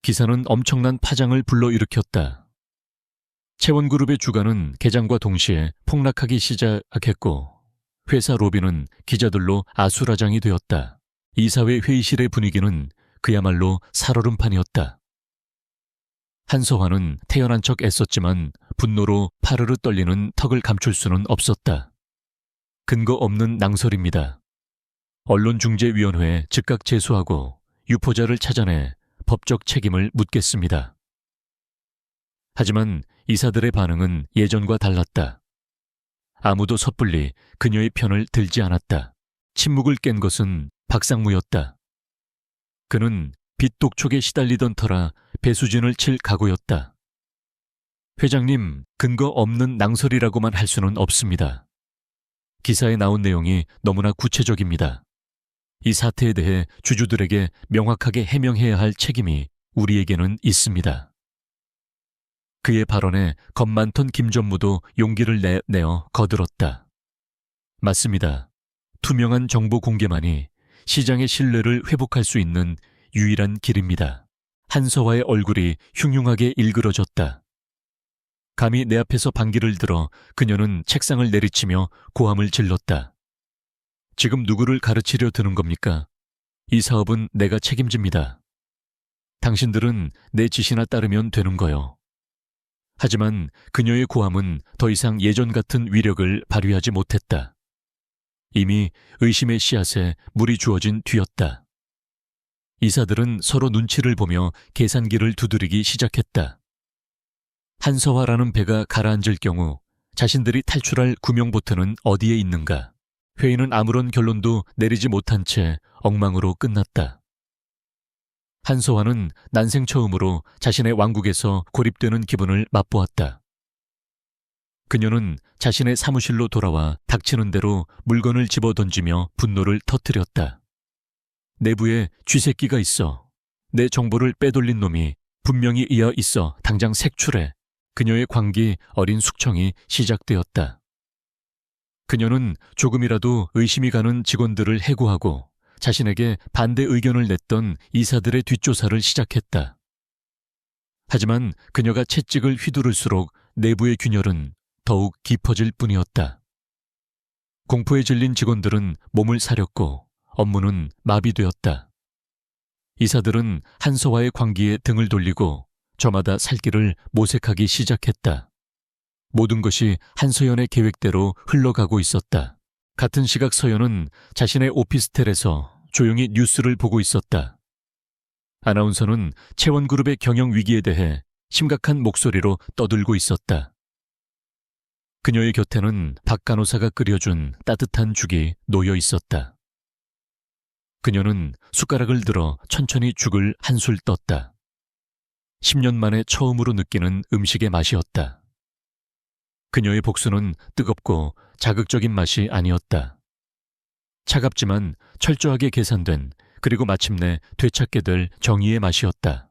기사는 엄청난 파장을 불러일으켰다. 채원그룹의 주가는 개장과 동시에 폭락하기 시작했고 회사 로비는 기자들로 아수라장이 되었다. 이사회 회의실의 분위기는 그야말로 살얼음판이었다. 한서화는 태연한 척 애썼지만 분노로 파르르 떨리는 턱을 감출 수는 없었다. 근거 없는 낭설입니다. 언론중재위원회에 즉각 제소하고 유포자를 찾아내 법적 책임을 묻겠습니다. 하지만 이사들의 반응은 예전과 달랐다. 아무도 섣불리 그녀의 편을 들지 않았다. 침묵을 깬 것은 박상무였다. 그는 빚 독촉에 시달리던 터라 배수진을 칠 각오였다. 회장님, 근거 없는 낭설이라고만 할 수는 없습니다. 기사에 나온 내용이 너무나 구체적입니다. 이 사태에 대해 주주들에게 명확하게 해명해야 할 책임이 우리에게는 있습니다. 그의 발언에 겁 많던 김 전무도 용기를 내어 거들었다. 맞습니다. 투명한 정보 공개만이 시장의 신뢰를 회복할 수 있는 유일한 길입니다. 한서화의 얼굴이 흉흉하게 일그러졌다. 감히 내 앞에서 방귀를 들어 그녀는 책상을 내리치며 고함을 질렀다. 지금 누구를 가르치려 드는 겁니까? 이 사업은 내가 책임집니다. 당신들은 내 지시나 따르면 되는 거요. 하지만 그녀의 고함은 더 이상 예전 같은 위력을 발휘하지 못했다. 이미 의심의 씨앗에 물이 주어진 뒤였다. 이사들은 서로 눈치를 보며 계산기를 두드리기 시작했다. 한서화라는 배가 가라앉을 경우 자신들이 탈출할 구명보트는 어디에 있는가? 회의는 아무런 결론도 내리지 못한 채 엉망으로 끝났다. 한서화는 난생 처음으로 자신의 왕국에서 고립되는 기분을 맛보았다. 그녀는 자신의 사무실로 돌아와 닥치는 대로 물건을 집어던지며 분노를 터뜨렸다. 내부에 쥐새끼가 있어. 내 정보를 빼돌린 놈이 분명히 이어 있어. 당장 색출해. 그녀의 광기 어린 숙청이 시작되었다. 그녀는 조금이라도 의심이 가는 직원들을 해고하고 자신에게 반대 의견을 냈던 이사들의 뒷조사를 시작했다. 하지만 그녀가 채찍을 휘두를수록 내부의 균열은 더욱 깊어질 뿐이었다. 공포에 질린 직원들은 몸을 사렸고 업무는 마비되었다. 이사들은 한서화의 광기에 등을 돌리고 저마다 살 길을 모색하기 시작했다. 모든 것이 한서연의 계획대로 흘러가고 있었다. 같은 시각 서연은 자신의 오피스텔에서 조용히 뉴스를 보고 있었다. 아나운서는 채원그룹의 경영 위기에 대해 심각한 목소리로 떠들고 있었다. 그녀의 곁에는 박 간호사가 끓여준 따뜻한 죽이 놓여 있었다. 그녀는 숟가락을 들어 천천히 죽을 한술 떴다. 10년 만에 처음으로 느끼는 음식의 맛이었다. 그녀의 복수는 뜨겁고 자극적인 맛이 아니었다. 차갑지만 철저하게 계산된 그리고 마침내 되찾게 될 정의의 맛이었다.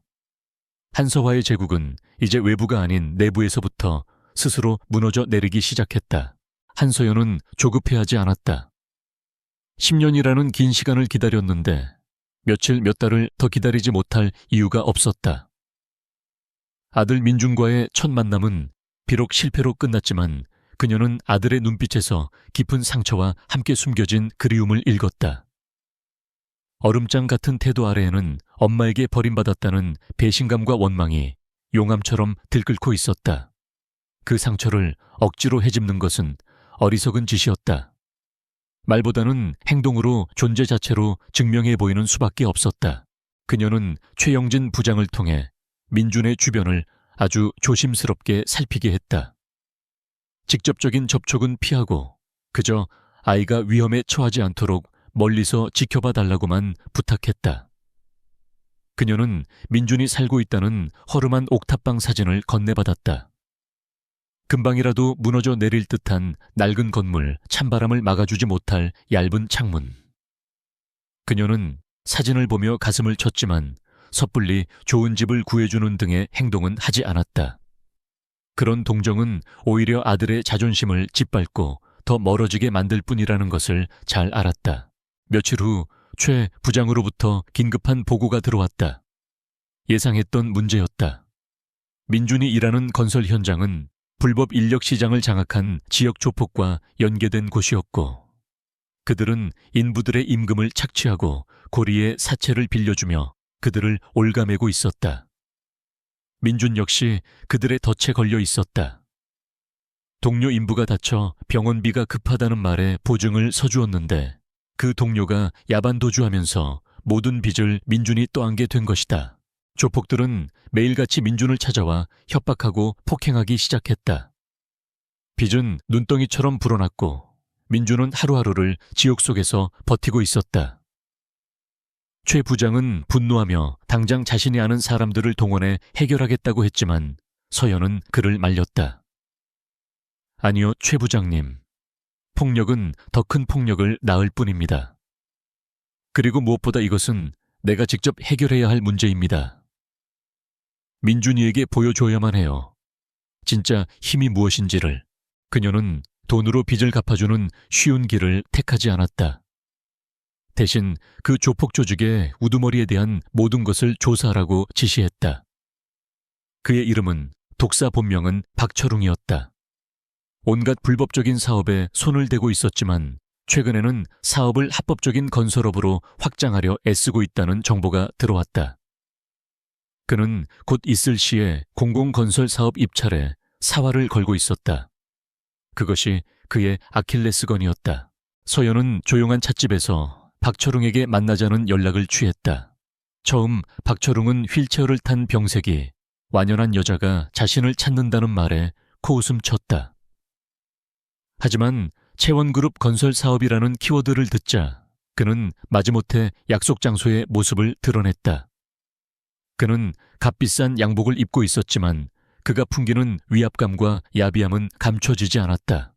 한서화의 제국은 이제 외부가 아닌 내부에서부터 스스로 무너져 내리기 시작했다. 한서연은 조급해하지 않았다. 10년이라는 긴 시간을 기다렸는데 며칠 몇 달을 더 기다리지 못할 이유가 없었다. 아들 민준과의 첫 만남은 비록 실패로 끝났지만 그녀는 아들의 눈빛에서 깊은 상처와 함께 숨겨진 그리움을 읽었다. 얼음장 같은 태도 아래에는 엄마에게 버림받았다는 배신감과 원망이 용암처럼 들끓고 있었다. 그 상처를 억지로 헤집는 것은 어리석은 짓이었다. 말보다는 행동으로 존재 자체로 증명해 보이는 수밖에 없었다. 그녀는 최영진 부장을 통해 민준의 주변을 아주 조심스럽게 살피게 했다. 직접적인 접촉은 피하고 그저 아이가 위험에 처하지 않도록 멀리서 지켜봐 달라고만 부탁했다. 그녀는 민준이 살고 있다는 허름한 옥탑방 사진을 건네받았다. 금방이라도 무너져 내릴 듯한 낡은 건물, 찬바람을 막아주지 못할 얇은 창문. 그녀는 사진을 보며 가슴을 쳤지만 섣불리 좋은 집을 구해주는 등의 행동은 하지 않았다. 그런 동정은 오히려 아들의 자존심을 짓밟고 더 멀어지게 만들 뿐이라는 것을 잘 알았다. 며칠 후 최 부장으로부터 긴급한 보고가 들어왔다. 예상했던 문제였다. 민준이 일하는 건설 현장은 불법 인력 시장을 장악한 지역 조폭과 연계된 곳이었고 그들은 인부들의 임금을 착취하고 고리에 사채를 빌려주며 그들을 올가매고 있었다. 민준 역시 그들의 덫에 걸려 있었다. 동료 인부가 다쳐 병원비가 급하다는 말에 보증을 서주었는데 그 동료가 야반도주하면서 모든 빚을 민준이 떠안게 된 것이다. 조폭들은 매일같이 민준을 찾아와 협박하고 폭행하기 시작했다. 빚은 눈덩이처럼 불어났고 민준은 하루하루를 지옥 속에서 버티고 있었다. 최 부장은 분노하며 당장 자신이 아는 사람들을 동원해 해결하겠다고 했지만 서연은 그를 말렸다. 아니요, 최 부장님. 폭력은 더 큰 폭력을 낳을 뿐입니다. 그리고 무엇보다 이것은 내가 직접 해결해야 할 문제입니다. 민준이에게 보여줘야만 해요. 진짜 힘이 무엇인지를. 그녀는 돈으로 빚을 갚아주는 쉬운 길을 택하지 않았다. 대신 그 조폭 조직의 우두머리에 대한 모든 것을 조사하라고 지시했다. 그의 이름은 독사 본명은 박철웅이었다. 온갖 불법적인 사업에 손을 대고 있었지만 최근에는 사업을 합법적인 건설업으로 확장하려 애쓰고 있다는 정보가 들어왔다. 그는 곧 있을 시에 공공건설 사업 입찰에 사활을 걸고 있었다. 그것이 그의 아킬레스건이었다. 서연은 조용한 찻집에서 박철웅에게 만나자는 연락을 취했다. 처음 박철웅은 휠체어를 탄 병색이 완연한 여자가 자신을 찾는다는 말에 코웃음 쳤다. 하지만 채원그룹 건설 사업이라는 키워드를 듣자 그는 마지못해 약속 장소의 모습을 드러냈다. 그는 값비싼 양복을 입고 있었지만 그가 풍기는 위압감과 야비함은 감춰지지 않았다.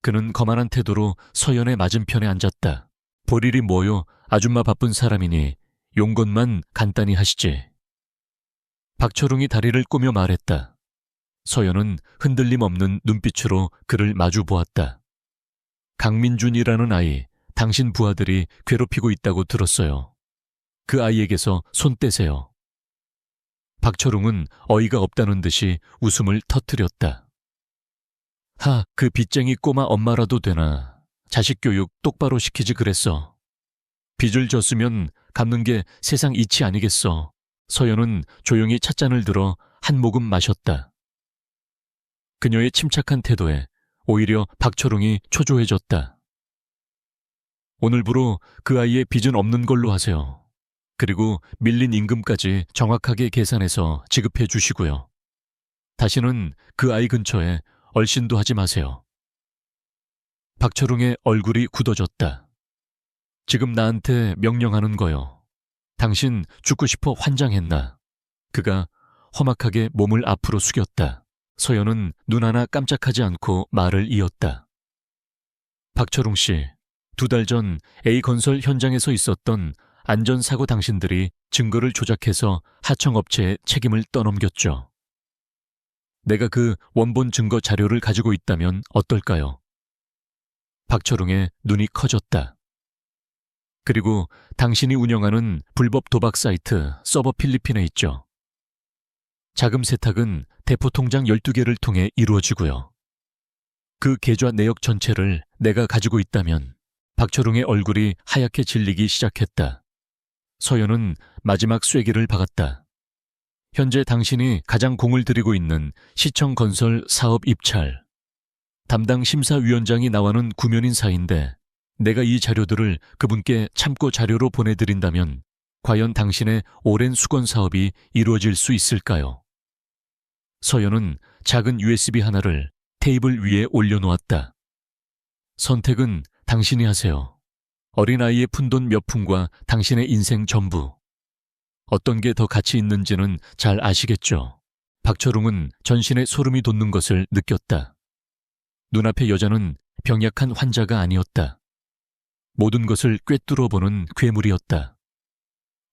그는 거만한 태도로 서연의 맞은편에 앉았다. 볼 일이 뭐요? 아줌마 바쁜 사람이니 용건만 간단히 하시지. 박철웅이 다리를 꼬며 말했다. 서연은 흔들림 없는 눈빛으로 그를 마주 보았다. 강민준이라는 아이, 당신 부하들이 괴롭히고 있다고 들었어요. 그 아이에게서 손 떼세요. 박철웅은 어이가 없다는 듯이 웃음을 터뜨렸다. 하, 그 빚쟁이 꼬마 엄마라도 되나. 자식 교육 똑바로 시키지 그랬어. 빚을 졌으면 갚는 게 세상 이치 아니겠어. 서연은 조용히 찻잔을 들어 한 모금 마셨다. 그녀의 침착한 태도에 오히려 박철웅이 초조해졌다. 오늘부로 그 아이의 빚은 없는 걸로 하세요. 그리고 밀린 임금까지 정확하게 계산해서 지급해 주시고요. 다시는 그 아이 근처에 얼씬도 하지 마세요. 박철웅의 얼굴이 굳어졌다. 지금 나한테 명령하는 거요. 당신 죽고 싶어 환장했나? 그가 험악하게 몸을 앞으로 숙였다. 서연은 눈 하나 깜짝하지 않고 말을 이었다. 박철웅 씨, 2달 전 A건설 현장에서 있었던 안전사고 당신들이 증거를 조작해서 하청업체에 책임을 떠넘겼죠. 내가 그 원본 증거 자료를 가지고 있다면 어떨까요? 박철웅의 눈이 커졌다. 그리고 당신이 운영하는 불법 도박 사이트 서버 필리핀에 있죠. 자금 세탁은 대포 통장 12개를 통해 이루어지고요. 그 계좌 내역 전체를 내가 가지고 있다면 박철웅의 얼굴이 하얗게 질리기 시작했다. 서연은 마지막 쐐기를 박았다. 현재 당신이 가장 공을 들이고 있는 시청 건설 사업 입찰. 담당 심사위원장이 나와는 구면인 사이인데 내가 이 자료들을 그분께 참고 자료로 보내드린다면 과연 당신의 오랜 수건 사업이 이루어질 수 있을까요? 서연은 작은 USB 하나를 테이블 위에 올려놓았다. 선택은 당신이 하세요. 어린아이의 푼돈 몇 푼과 당신의 인생 전부. 어떤 게 더 가치 있는지는 잘 아시겠죠? 박철웅은 전신에 소름이 돋는 것을 느꼈다. 눈앞의 여자는 병약한 환자가 아니었다. 모든 것을 꿰뚫어 보는 괴물이었다.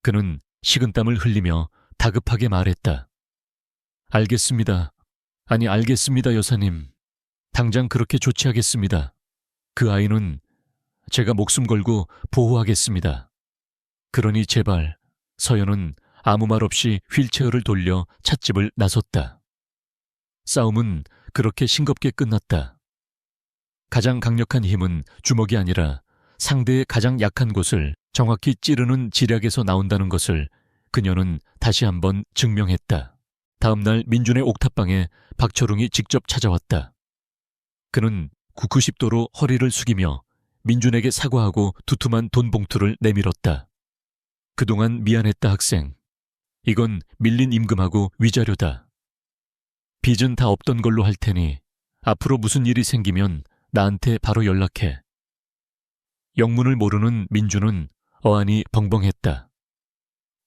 그는 식은땀을 흘리며 다급하게 말했다. 알겠습니다. 아니, 알겠습니다, 여사님. 당장 그렇게 조치하겠습니다. 그 아이는 제가 목숨 걸고 보호하겠습니다. 그러니 제발. 서연은 아무 말 없이 휠체어를 돌려 찻집을 나섰다. 싸움은 그렇게 싱겁게 끝났다. 가장 강력한 힘은 주먹이 아니라 상대의 가장 약한 곳을 정확히 찌르는 지략에서 나온다는 것을 그녀는 다시 한번 증명했다. 다음 날 민준의 옥탑방에 박철웅이 직접 찾아왔다. 그는 90도로 허리를 숙이며 민준에게 사과하고 두툼한 돈 봉투를 내밀었다. 그동안 미안했다, 학생. 이건 밀린 임금하고 위자료다. 빚은 다 없던 걸로 할 테니 앞으로 무슨 일이 생기면 나한테 바로 연락해. 영문을 모르는 민준은 어안이 벙벙했다.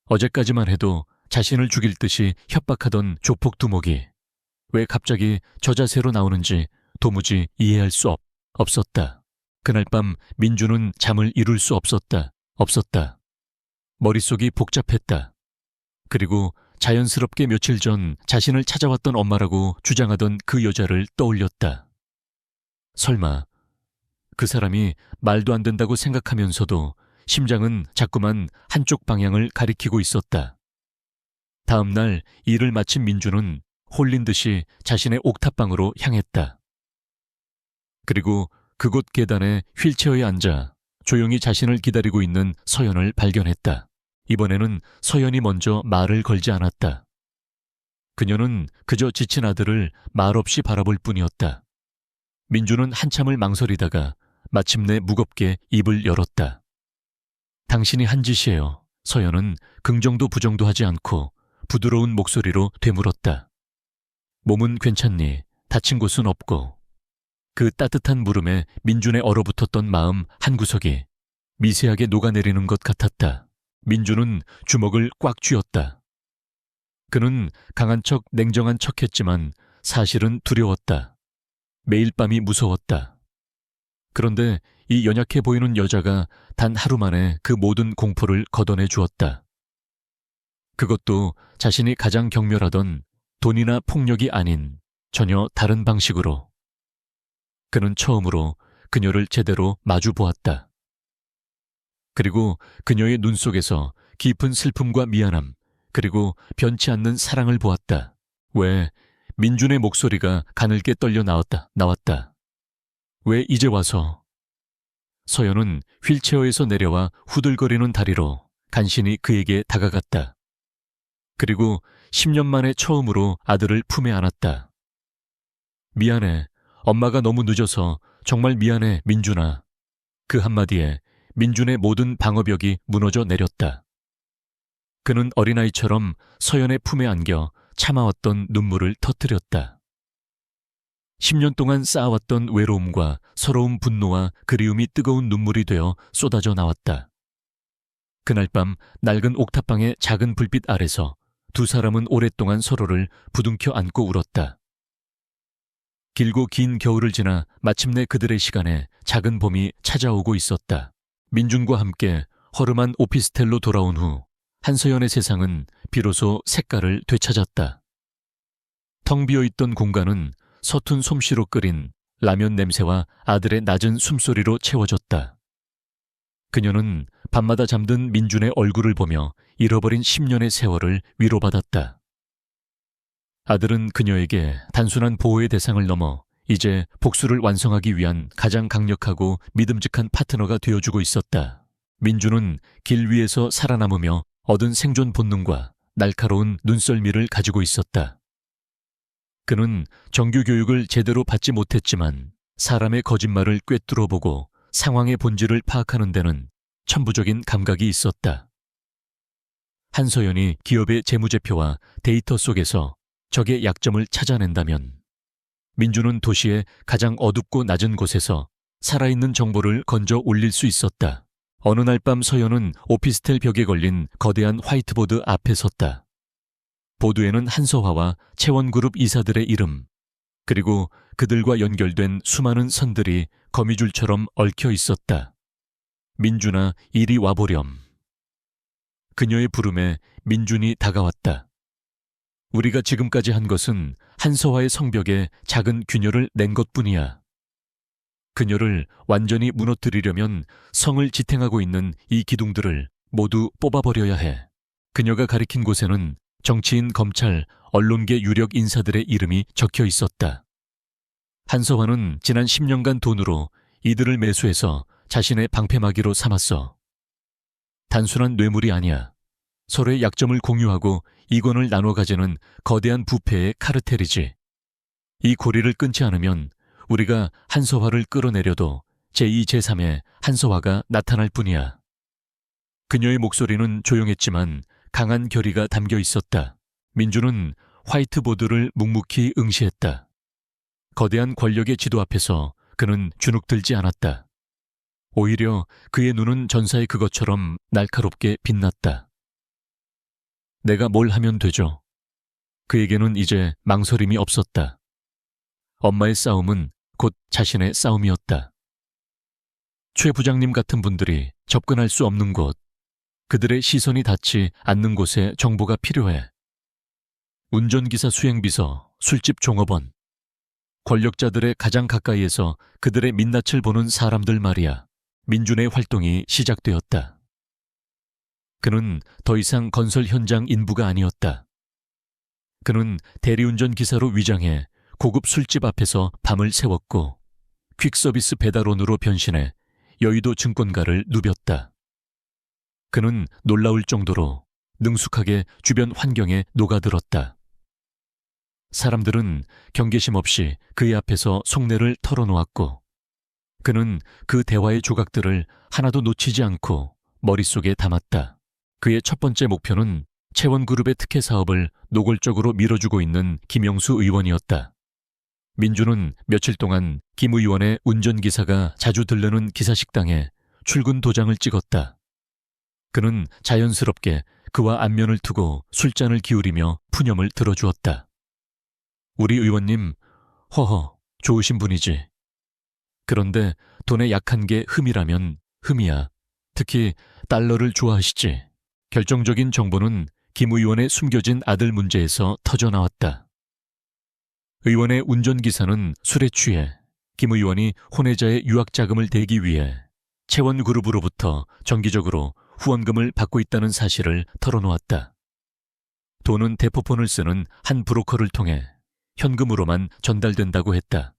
어제까지만 해도 자신을 죽일 듯이 협박하던 조폭 두목이 왜 갑자기 저 자세로 나오는지 도무지 이해할 수 없었다. 그날 밤 민준은 잠을 이룰 수 없었다. 머릿속이 복잡했다. 그리고 자연스럽게 며칠 전 자신을 찾아왔던 엄마라고 주장하던 그 여자를 떠올렸다. 설마 그 사람이 말도 안 된다고 생각하면서도 심장은 자꾸만 한쪽 방향을 가리키고 있었다. 다음 날 일을 마친 민준은 홀린 듯이 자신의 옥탑방으로 향했다. 그리고 그곳 계단에 휠체어에 앉아 조용히 자신을 기다리고 있는 서연을 발견했다. 이번에는 서연이 먼저 말을 걸지 않았다. 그녀는 그저 지친 아들을 말없이 바라볼 뿐이었다. 민준은 한참을 망설이다가 마침내 무겁게 입을 열었다. 당신이 한 짓이에요. 서연은 긍정도 부정도 하지 않고 부드러운 목소리로 되물었다. 몸은 괜찮니? 다친 곳은 없고. 그 따뜻한 물음에 민준의 얼어붙었던 마음 한구석이 미세하게 녹아내리는 것 같았다. 민준은 주먹을 꽉 쥐었다. 그는 강한 척 냉정한 척했지만 사실은 두려웠다. 매일 밤이 무서웠다. 그런데 이 연약해 보이는 여자가 단 하루 만에 그 모든 공포를 걷어내 주었다. 그것도 자신이 가장 경멸하던 돈이나 폭력이 아닌 전혀 다른 방식으로. 그는 처음으로 그녀를 제대로 마주 보았다. 그리고 그녀의 눈 속에서 깊은 슬픔과 미안함, 그리고 변치 않는 사랑을 보았다. 왜 민준의 목소리가 가늘게 떨려 나왔다. 왜 이제 와서? 서연은 휠체어에서 내려와 후들거리는 다리로 간신히 그에게 다가갔다. 그리고 10년 만에 처음으로 아들을 품에 안았다. 미안해. 엄마가 너무 늦어서 정말 미안해, 민준아. 그 한마디에 민준의 모든 방어벽이 무너져 내렸다. 그는 어린아이처럼 서연의 품에 안겨 참아왔던 눈물을 터뜨렸다. 10년 동안 쌓아왔던 외로움과 서러운 분노와 그리움이 뜨거운 눈물이 되어 쏟아져 나왔다. 그날 밤 낡은 옥탑방의 작은 불빛 아래서 두 사람은 오랫동안 서로를 부둥켜 안고 울었다. 길고 긴 겨울을 지나 마침내 그들의 시간에 작은 봄이 찾아오고 있었다. 민준과 함께 허름한 오피스텔로 돌아온 후 한서연의 세상은 비로소 색깔을 되찾았다. 텅 비어있던 공간은 서툰 솜씨로 끓인 라면 냄새와 아들의 낮은 숨소리로 채워졌다. 그녀는 밤마다 잠든 민준의 얼굴을 보며 잃어버린 10년의 세월을 위로받았다. 아들은 그녀에게 단순한 보호의 대상을 넘어 이제 복수를 완성하기 위한 가장 강력하고 믿음직한 파트너가 되어주고 있었다. 민준은 길 위에서 살아남으며 얻은 생존 본능과 날카로운 눈썰미를 가지고 있었다. 그는 정규 교육을 제대로 받지 못했지만 사람의 거짓말을 꿰뚫어보고 상황의 본질을 파악하는 데는 천부적인 감각이 있었다. 한서연이 기업의 재무제표와 데이터 속에서 적의 약점을 찾아낸다면 민주는 도시의 가장 어둡고 낮은 곳에서 살아있는 정보를 건져 올릴 수 있었다. 어느 날 밤 서연은 오피스텔 벽에 걸린 거대한 화이트보드 앞에 섰다. 보드에는 한서화와 채원그룹 이사들의 이름, 그리고 그들과 연결된 수많은 선들이 거미줄처럼 얽혀 있었다. 민준아, 이리 와보렴. 그녀의 부름에 민준이 다가왔다. 우리가 지금까지 한 것은 한서화의 성벽에 작은 균열을 낸 것뿐이야. 그녀를 완전히 무너뜨리려면 성을 지탱하고 있는 이 기둥들을 모두 뽑아버려야 해. 그녀가 가리킨 곳에는 정치인, 검찰, 언론계 유력 인사들의 이름이 적혀 있었다. 한서화는 지난 10년간 돈으로 이들을 매수해서 자신의 방패막이로 삼았어. 단순한 뇌물이 아니야. 서로의 약점을 공유하고 이권을 나눠 가지는 거대한 부패의 카르텔이지. 이 고리를 끊지 않으면 우리가 한서화를 끌어내려도 제2, 제3의 한서화가 나타날 뿐이야. 그녀의 목소리는 조용했지만 강한 결의가 담겨 있었다. 민주는 화이트보드를 묵묵히 응시했다. 거대한 권력의 지도 앞에서 그는 주눅들지 않았다. 오히려 그의 눈은 전사의 그것처럼 날카롭게 빛났다. 내가 뭘 하면 되죠? 그에게는 이제 망설임이 없었다. 엄마의 싸움은 곧 자신의 싸움이었다. 최 부장님 같은 분들이 접근할 수 없는 곳, 그들의 시선이 닿지 않는 곳에 정보가 필요해. 운전기사 수행비서, 술집 종업원, 권력자들의 가장 가까이에서 그들의 민낯을 보는 사람들 말이야. 민준의 활동이 시작되었다. 그는 더 이상 건설 현장 인부가 아니었다. 그는 대리운전 기사로 위장해 고급 술집 앞에서 밤을 새웠고 퀵서비스 배달원으로 변신해 여의도 증권가를 누볐다. 그는 놀라울 정도로 능숙하게 주변 환경에 녹아들었다. 사람들은 경계심 없이 그의 앞에서 속내를 털어놓았고 그는 그 대화의 조각들을 하나도 놓치지 않고 머릿속에 담았다. 그의 첫 번째 목표는 채원그룹의 특혜 사업을 노골적으로 밀어주고 있는 김영수 의원이었다. 민주는 며칠 동안 김 의원의 운전기사가 자주 들르는 기사식당에 출근 도장을 찍었다. 그는 자연스럽게 그와 안면을 두고 술잔을 기울이며 푸념을 들어주었다. 우리 의원님, 허허, 좋으신 분이지. 그런데 돈에 약한 게 흠이라면 흠이야. 특히 달러를 좋아하시지. 결정적인 정보는 김 의원의 숨겨진 아들 문제에서 터져나왔다. 의원의 운전기사는 술에 취해 김 의원이 혼외자의 유학자금을 대기 위해 채원그룹으로부터 정기적으로 후원금을 받고 있다는 사실을 털어놓았다. 돈은 대포폰을 쓰는 한 브로커를 통해 현금으로만 전달된다고 했다.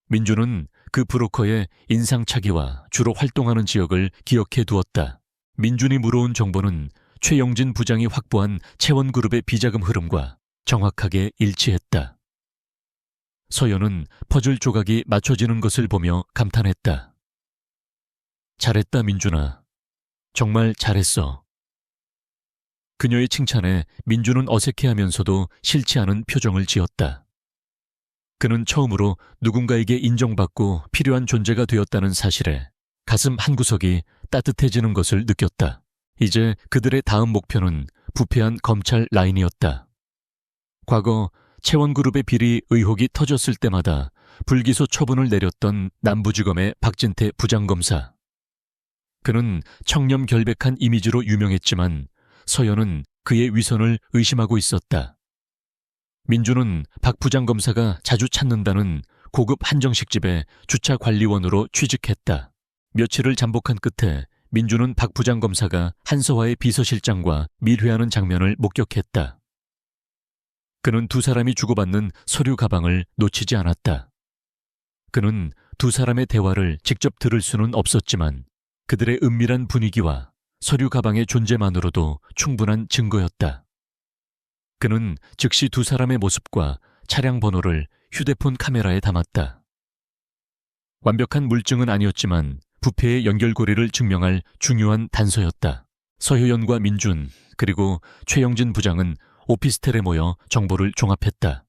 민주는 그 브로커의 인상착의와 주로 활동하는 지역을 기억해 두었다. 민준이 물어온 정보는 최영진 부장이 확보한 채원그룹의 비자금 흐름과 정확하게 일치했다. 서연은 퍼즐 조각이 맞춰지는 것을 보며 감탄했다. 잘했다, 민준아. 정말 잘했어. 그녀의 칭찬에 민준은 어색해하면서도 싫지 않은 표정을 지었다. 그는 처음으로 누군가에게 인정받고 필요한 존재가 되었다는 사실에 가슴 한구석이 따뜻해지는 것을 느꼈다. 이제 그들의 다음 목표는 부패한 검찰 라인이었다. 과거 채원그룹의 비리 의혹이 터졌을 때마다 불기소 처분을 내렸던 남부지검의 박진태 부장검사. 그는 청렴결백한 이미지로 유명했지만 서연은 그의 위선을 의심하고 있었다. 민주는 박 부장검사가 자주 찾는다는 고급 한정식집의 주차관리원으로 취직했다. 며칠을 잠복한 끝에 민주는 박 부장검사가 한서화의 비서실장과 밀회하는 장면을 목격했다. 그는 두 사람이 주고받는 서류 가방을 놓치지 않았다. 그는 두 사람의 대화를 직접 들을 수는 없었지만 그들의 은밀한 분위기와 서류 가방의 존재만으로도 충분한 증거였다. 그는 즉시 두 사람의 모습과 차량 번호를 휴대폰 카메라에 담았다. 완벽한 물증은 아니었지만 부패의 연결고리를 증명할 중요한 단서였다. 서효연과 민준 그리고 최영진 부장은 오피스텔에 모여 정보를 종합했다.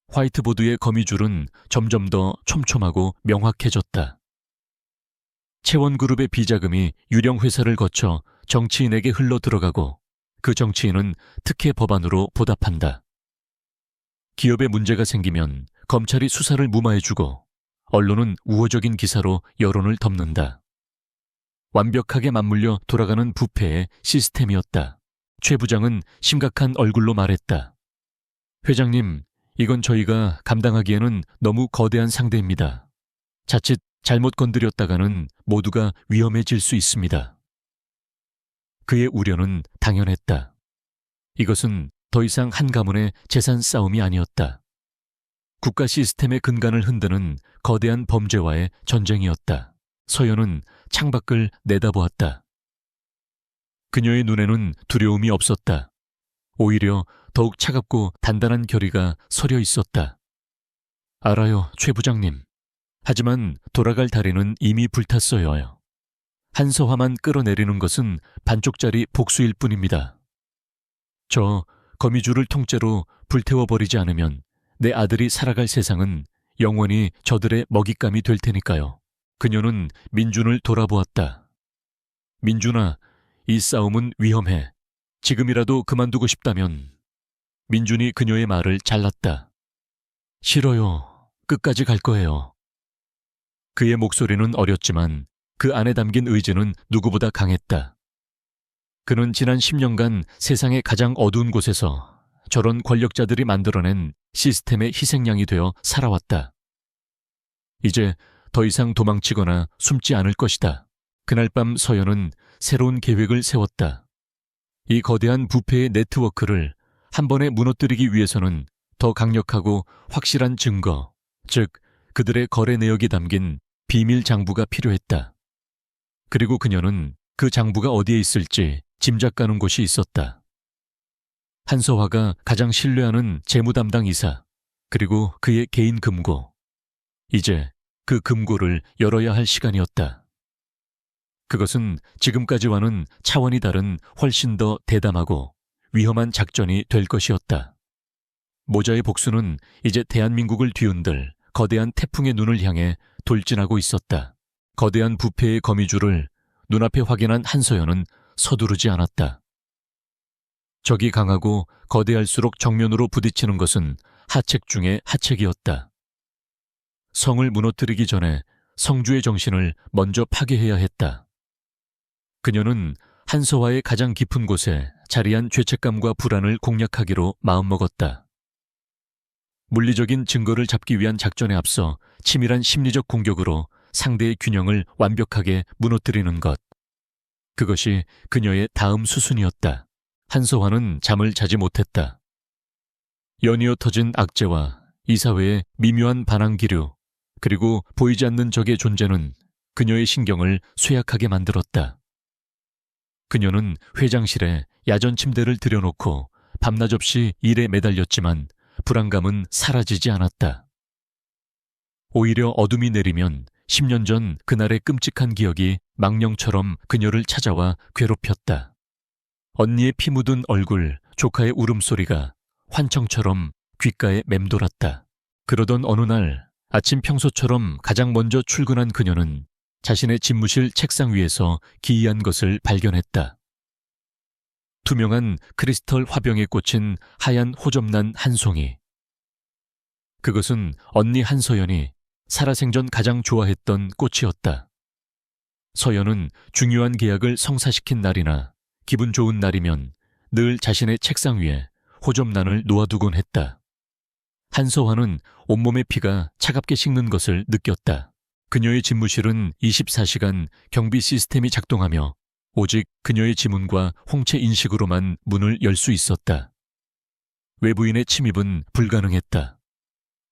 화이트보드의 거미줄은 점점 더 촘촘하고 명확해졌다. 채원그룹의 비자금이 유령회사를 거쳐 정치인에게 흘러 들어가고 그 정치인은 특혜 법안으로 보답한다. 기업에 문제가 생기면 검찰이 수사를 무마해주고 언론은 우호적인 기사로 여론을 덮는다. 완벽하게 맞물려 돌아가는 부패의 시스템이었다. 최 부장은 심각한 얼굴로 말했다. 회장님, 이건 저희가 감당하기에는 너무 거대한 상대입니다. 자칫 잘못 건드렸다가는 모두가 위험해질 수 있습니다. 그의 우려는 당연했다. 이것은 더 이상 한 가문의 재산 싸움이 아니었다. 국가 시스템의 근간을 흔드는 거대한 범죄와의 전쟁이었다. 서연은 창밖을 내다보았다. 그녀의 눈에는 두려움이 없었다. 오히려 더욱 차갑고 단단한 결의가 서려 있었다. 알아요, 최 부장님. 하지만 돌아갈 다리는 이미 불탔어요. 한서화만 끌어내리는 것은 반쪽짜리 복수일 뿐입니다. 저 거미줄을 통째로 불태워버리지 않으면 내 아들이 살아갈 세상은 영원히 저들의 먹잇감이 될 테니까요. 그녀는 민준을 돌아보았다. 민준아, 이 싸움은 위험해. 지금이라도 그만두고 싶다면. 민준이 그녀의 말을 잘랐다. 싫어요. 끝까지 갈 거예요. 그의 목소리는 어렸지만 그 안에 담긴 의지는 누구보다 강했다. 그는 지난 10년간 세상의 가장 어두운 곳에서 저런 권력자들이 만들어낸 시스템의 희생양이 되어 살아왔다. 이제 더 이상 도망치거나 숨지 않을 것이다. 그날 밤 서연은 새로운 계획을 세웠다. 이 거대한 부패의 네트워크를 한 번에 무너뜨리기 위해서는 더 강력하고 확실한 증거, 즉 그들의 거래 내역이 담긴 비밀 장부가 필요했다. 그리고 그녀는 그 장부가 어디에 있을지 짐작가는 곳이 있었다. 한서화가 가장 신뢰하는 재무담당 이사, 그리고 그의 개인 금고. 이제 그 금고를 열어야 할 시간이었다. 그것은 지금까지와는 차원이 다른 훨씬 더 대담하고 위험한 작전이 될 것이었다. 모자의 복수는 이제 대한민국을 뒤흔들 거대한 태풍의 눈을 향해 돌진하고 있었다. 거대한 부패의 거미줄을 눈앞에 확인한 한서연은 서두르지 않았다. 적이 강하고 거대할수록 정면으로 부딪히는 것은 하책 중의 하책이었다. 성을 무너뜨리기 전에 성주의 정신을 먼저 파괴해야 했다. 그녀는 한서화의 가장 깊은 곳에 자리한 죄책감과 불안을 공략하기로 마음먹었다. 물리적인 증거를 잡기 위한 작전에 앞서 치밀한 심리적 공격으로 상대의 균형을 완벽하게 무너뜨리는 것. 그것이 그녀의 다음 수순이었다. 한서화는 잠을 자지 못했다. 연이어 터진 악재와 이사회의 미묘한 반항기류, 그리고 보이지 않는 적의 존재는 그녀의 신경을 쇠약하게 만들었다. 그녀는 회장실에 야전 침대를 들여놓고 밤낮 없이 일에 매달렸지만 불안감은 사라지지 않았다. 오히려 어둠이 내리면 10년 전 그날의 끔찍한 기억이 망령처럼 그녀를 찾아와 괴롭혔다. 언니의 피 묻은 얼굴, 조카의 울음소리가 환청처럼 귓가에 맴돌았다. 그러던 어느 날 아침 평소처럼 가장 먼저 출근한 그녀는 자신의 집무실 책상 위에서 기이한 것을 발견했다. 투명한 크리스털 화병에 꽂힌 하얀 호접란 한 송이. 그것은 언니 한서연이 살아생전 가장 좋아했던 꽃이었다. 서연은 중요한 계약을 성사시킨 날이나 기분 좋은 날이면 늘 자신의 책상 위에 호접란을 놓아두곤 했다. 한서화는 온몸의 피가 차갑게 식는 것을 느꼈다. 그녀의 집무실은 24시간 경비 시스템이 작동하며 오직 그녀의 지문과 홍채 인식으로만 문을 열 수 있었다. 외부인의 침입은 불가능했다.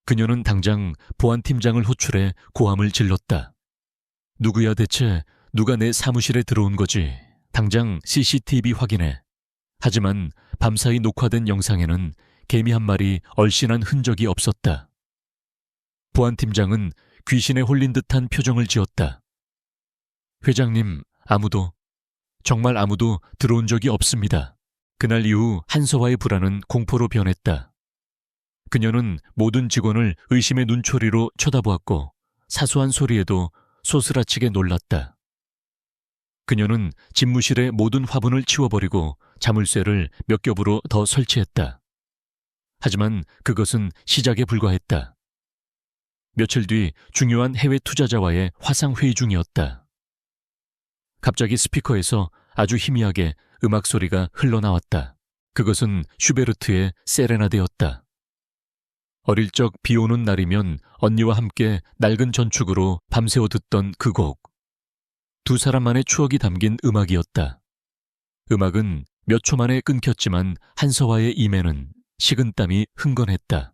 그녀는 당장 보안팀장을 호출해 고함을 질렀다. 누구야 대체? 누가 내 사무실에 들어온 거지? 당장 CCTV 확인해. 하지만 밤사이 녹화된 영상에는 개미 한 마리 얼씬한 흔적이 없었다. 보안팀장은 귀신에 홀린 듯한 표정을 지었다. 회장님, 정말 아무도 들어온 적이 없습니다. 그날 이후 한서화의 불안은 공포로 변했다. 그녀는 모든 직원을 의심의 눈초리로 쳐다보았고 사소한 소리에도 소스라치게 놀랐다. 그녀는 집무실의 모든 화분을 치워버리고 자물쇠를 몇 겹으로 더 설치했다. 하지만 그것은 시작에 불과했다. 며칠 뒤 중요한 해외 투자자와의 화상회의 중이었다. 갑자기 스피커에서 아주 희미하게 음악 소리가 흘러나왔다. 그것은 슈베르트의 세레나데였다. 어릴 적 비 오는 날이면 언니와 함께 낡은 전축으로 밤새워 듣던 그 곡. 두 사람만의 추억이 담긴 음악이었다. 음악은 몇 초 만에 끊겼지만 한서화의 임에는 식은땀이 흥건했다.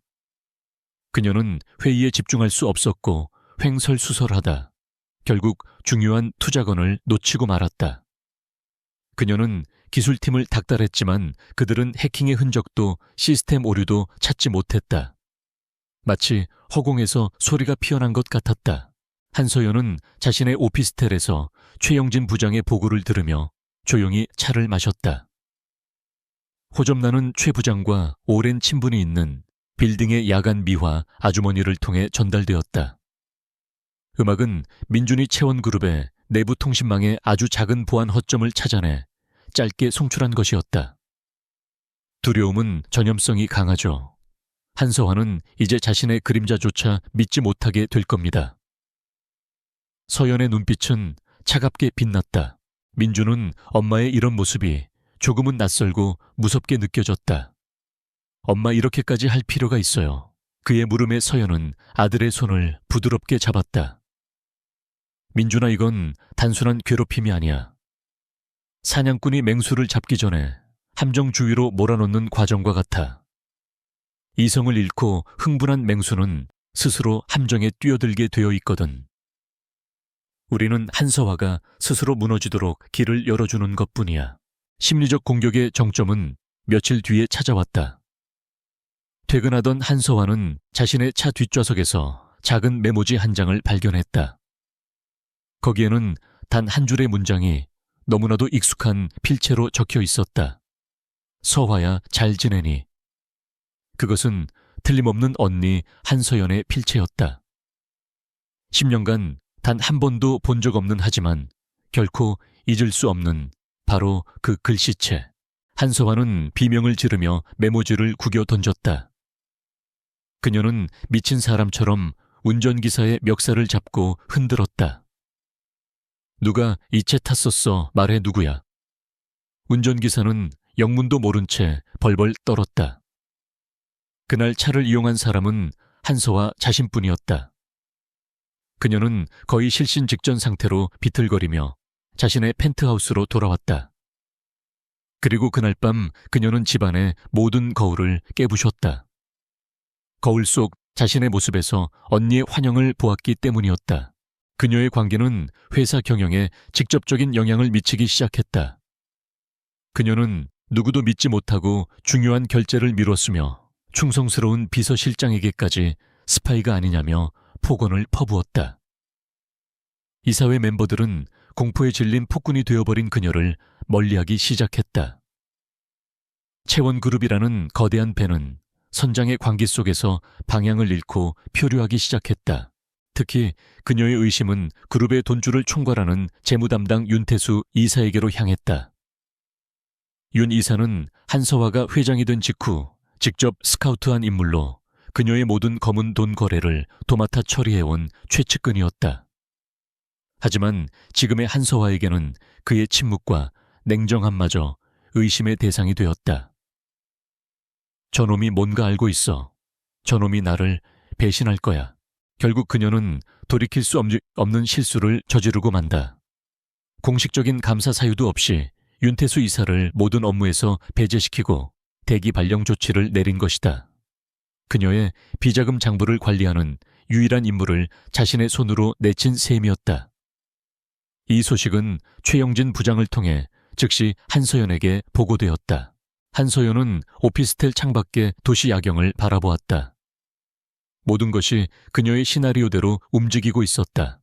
그녀는 회의에 집중할 수 없었고 횡설수설하다 결국 중요한 투자건을 놓치고 말았다. 그녀는 기술팀을 닥달했지만 그들은 해킹의 흔적도 시스템 오류도 찾지 못했다. 마치 허공에서 소리가 피어난 것 같았다. 한서연은 자신의 오피스텔에서 최영진 부장의 보고를 들으며 조용히 차를 마셨다. 호접란은 최 부장과 오랜 친분이 있는 빌딩의 야간 미화 아주머니를 통해 전달되었다. 음악은 민준이 채원그룹의 내부 통신망의 아주 작은 보안 허점을 찾아내 짧게 송출한 것이었다. 두려움은 전염성이 강하죠. 한서화는 이제 자신의 그림자조차 믿지 못하게 될 겁니다. 서연의 눈빛은 차갑게 빛났다. 민준은 엄마의 이런 모습이 조금은 낯설고 무섭게 느껴졌다. 엄마 이렇게까지 할 필요가 있어요. 그의 물음에 서연은 아들의 손을 부드럽게 잡았다. 민준아, 이건 단순한 괴롭힘이 아니야. 사냥꾼이 맹수를 잡기 전에 함정 주위로 몰아넣는 과정과 같아. 이성을 잃고 흥분한 맹수는 스스로 함정에 뛰어들게 되어 있거든. 우리는 한서화가 스스로 무너지도록 길을 열어주는 것뿐이야. 심리적 공격의 정점은 며칠 뒤에 찾아왔다. 퇴근하던 한서화는 자신의 차 뒷좌석에서 작은 메모지 한 장을 발견했다. 거기에는 단 한 줄의 문장이 너무나도 익숙한 필체로 적혀 있었다. 서화야, 잘 지내니? 그것은 틀림없는 언니 한서연의 필체였다. 10년간 단 한 번도 본 적 없는 하지만 결코 잊을 수 없는 바로 그 글씨체. 한서화는 비명을 지르며 메모지를 구겨 던졌다. 그녀는 미친 사람처럼 운전기사의 멱살을 잡고 흔들었다. 누가 이 채 탔었어? 말해, 누구야? 운전기사는 영문도 모른 채 벌벌 떨었다. 그날 차를 이용한 사람은 한서화 자신뿐이었다. 그녀는 거의 실신 직전 상태로 비틀거리며 자신의 펜트하우스로 돌아왔다. 그리고 그날 밤 그녀는 집안의 모든 거울을 깨부셨다. 거울 속 자신의 모습에서 언니의 환영을 보았기 때문이었다. 그녀의 관계는 회사 경영에 직접적인 영향을 미치기 시작했다. 그녀는 누구도 믿지 못하고 중요한 결제를 미뤘으며 충성스러운 비서실장에게까지 스파이가 아니냐며 폭언을 퍼부었다. 이사회 멤버들은 공포에 질린 폭군이 되어버린 그녀를 멀리하기 시작했다. 채원그룹이라는 거대한 배는 선장의 광기 속에서 방향을 잃고 표류하기 시작했다. 특히 그녀의 의심은 그룹의 돈줄을 총괄하는 재무담당 윤태수 이사에게로 향했다. 윤 이사는 한서화가 회장이 된 직후 직접 스카우트한 인물로 그녀의 모든 검은 돈 거래를 도맡아 처리해온 최측근이었다. 하지만 지금의 한서화에게는 그의 침묵과 냉정함마저 의심의 대상이 되었다. 저놈이 뭔가 알고 있어. 저놈이 나를 배신할 거야. 결국 그녀는 돌이킬 수 없는 실수를 저지르고 만다. 공식적인 감사 사유도 없이 윤태수 이사를 모든 업무에서 배제시키고 대기 발령 조치를 내린 것이다. 그녀의 비자금 장부를 관리하는 유일한 임무를 자신의 손으로 내친 셈이었다. 이 소식은 최영진 부장을 통해 즉시 한서연에게 보고되었다. 한서연은 오피스텔 창밖의 도시 야경을 바라보았다. 모든 것이 그녀의 시나리오대로 움직이고 있었다.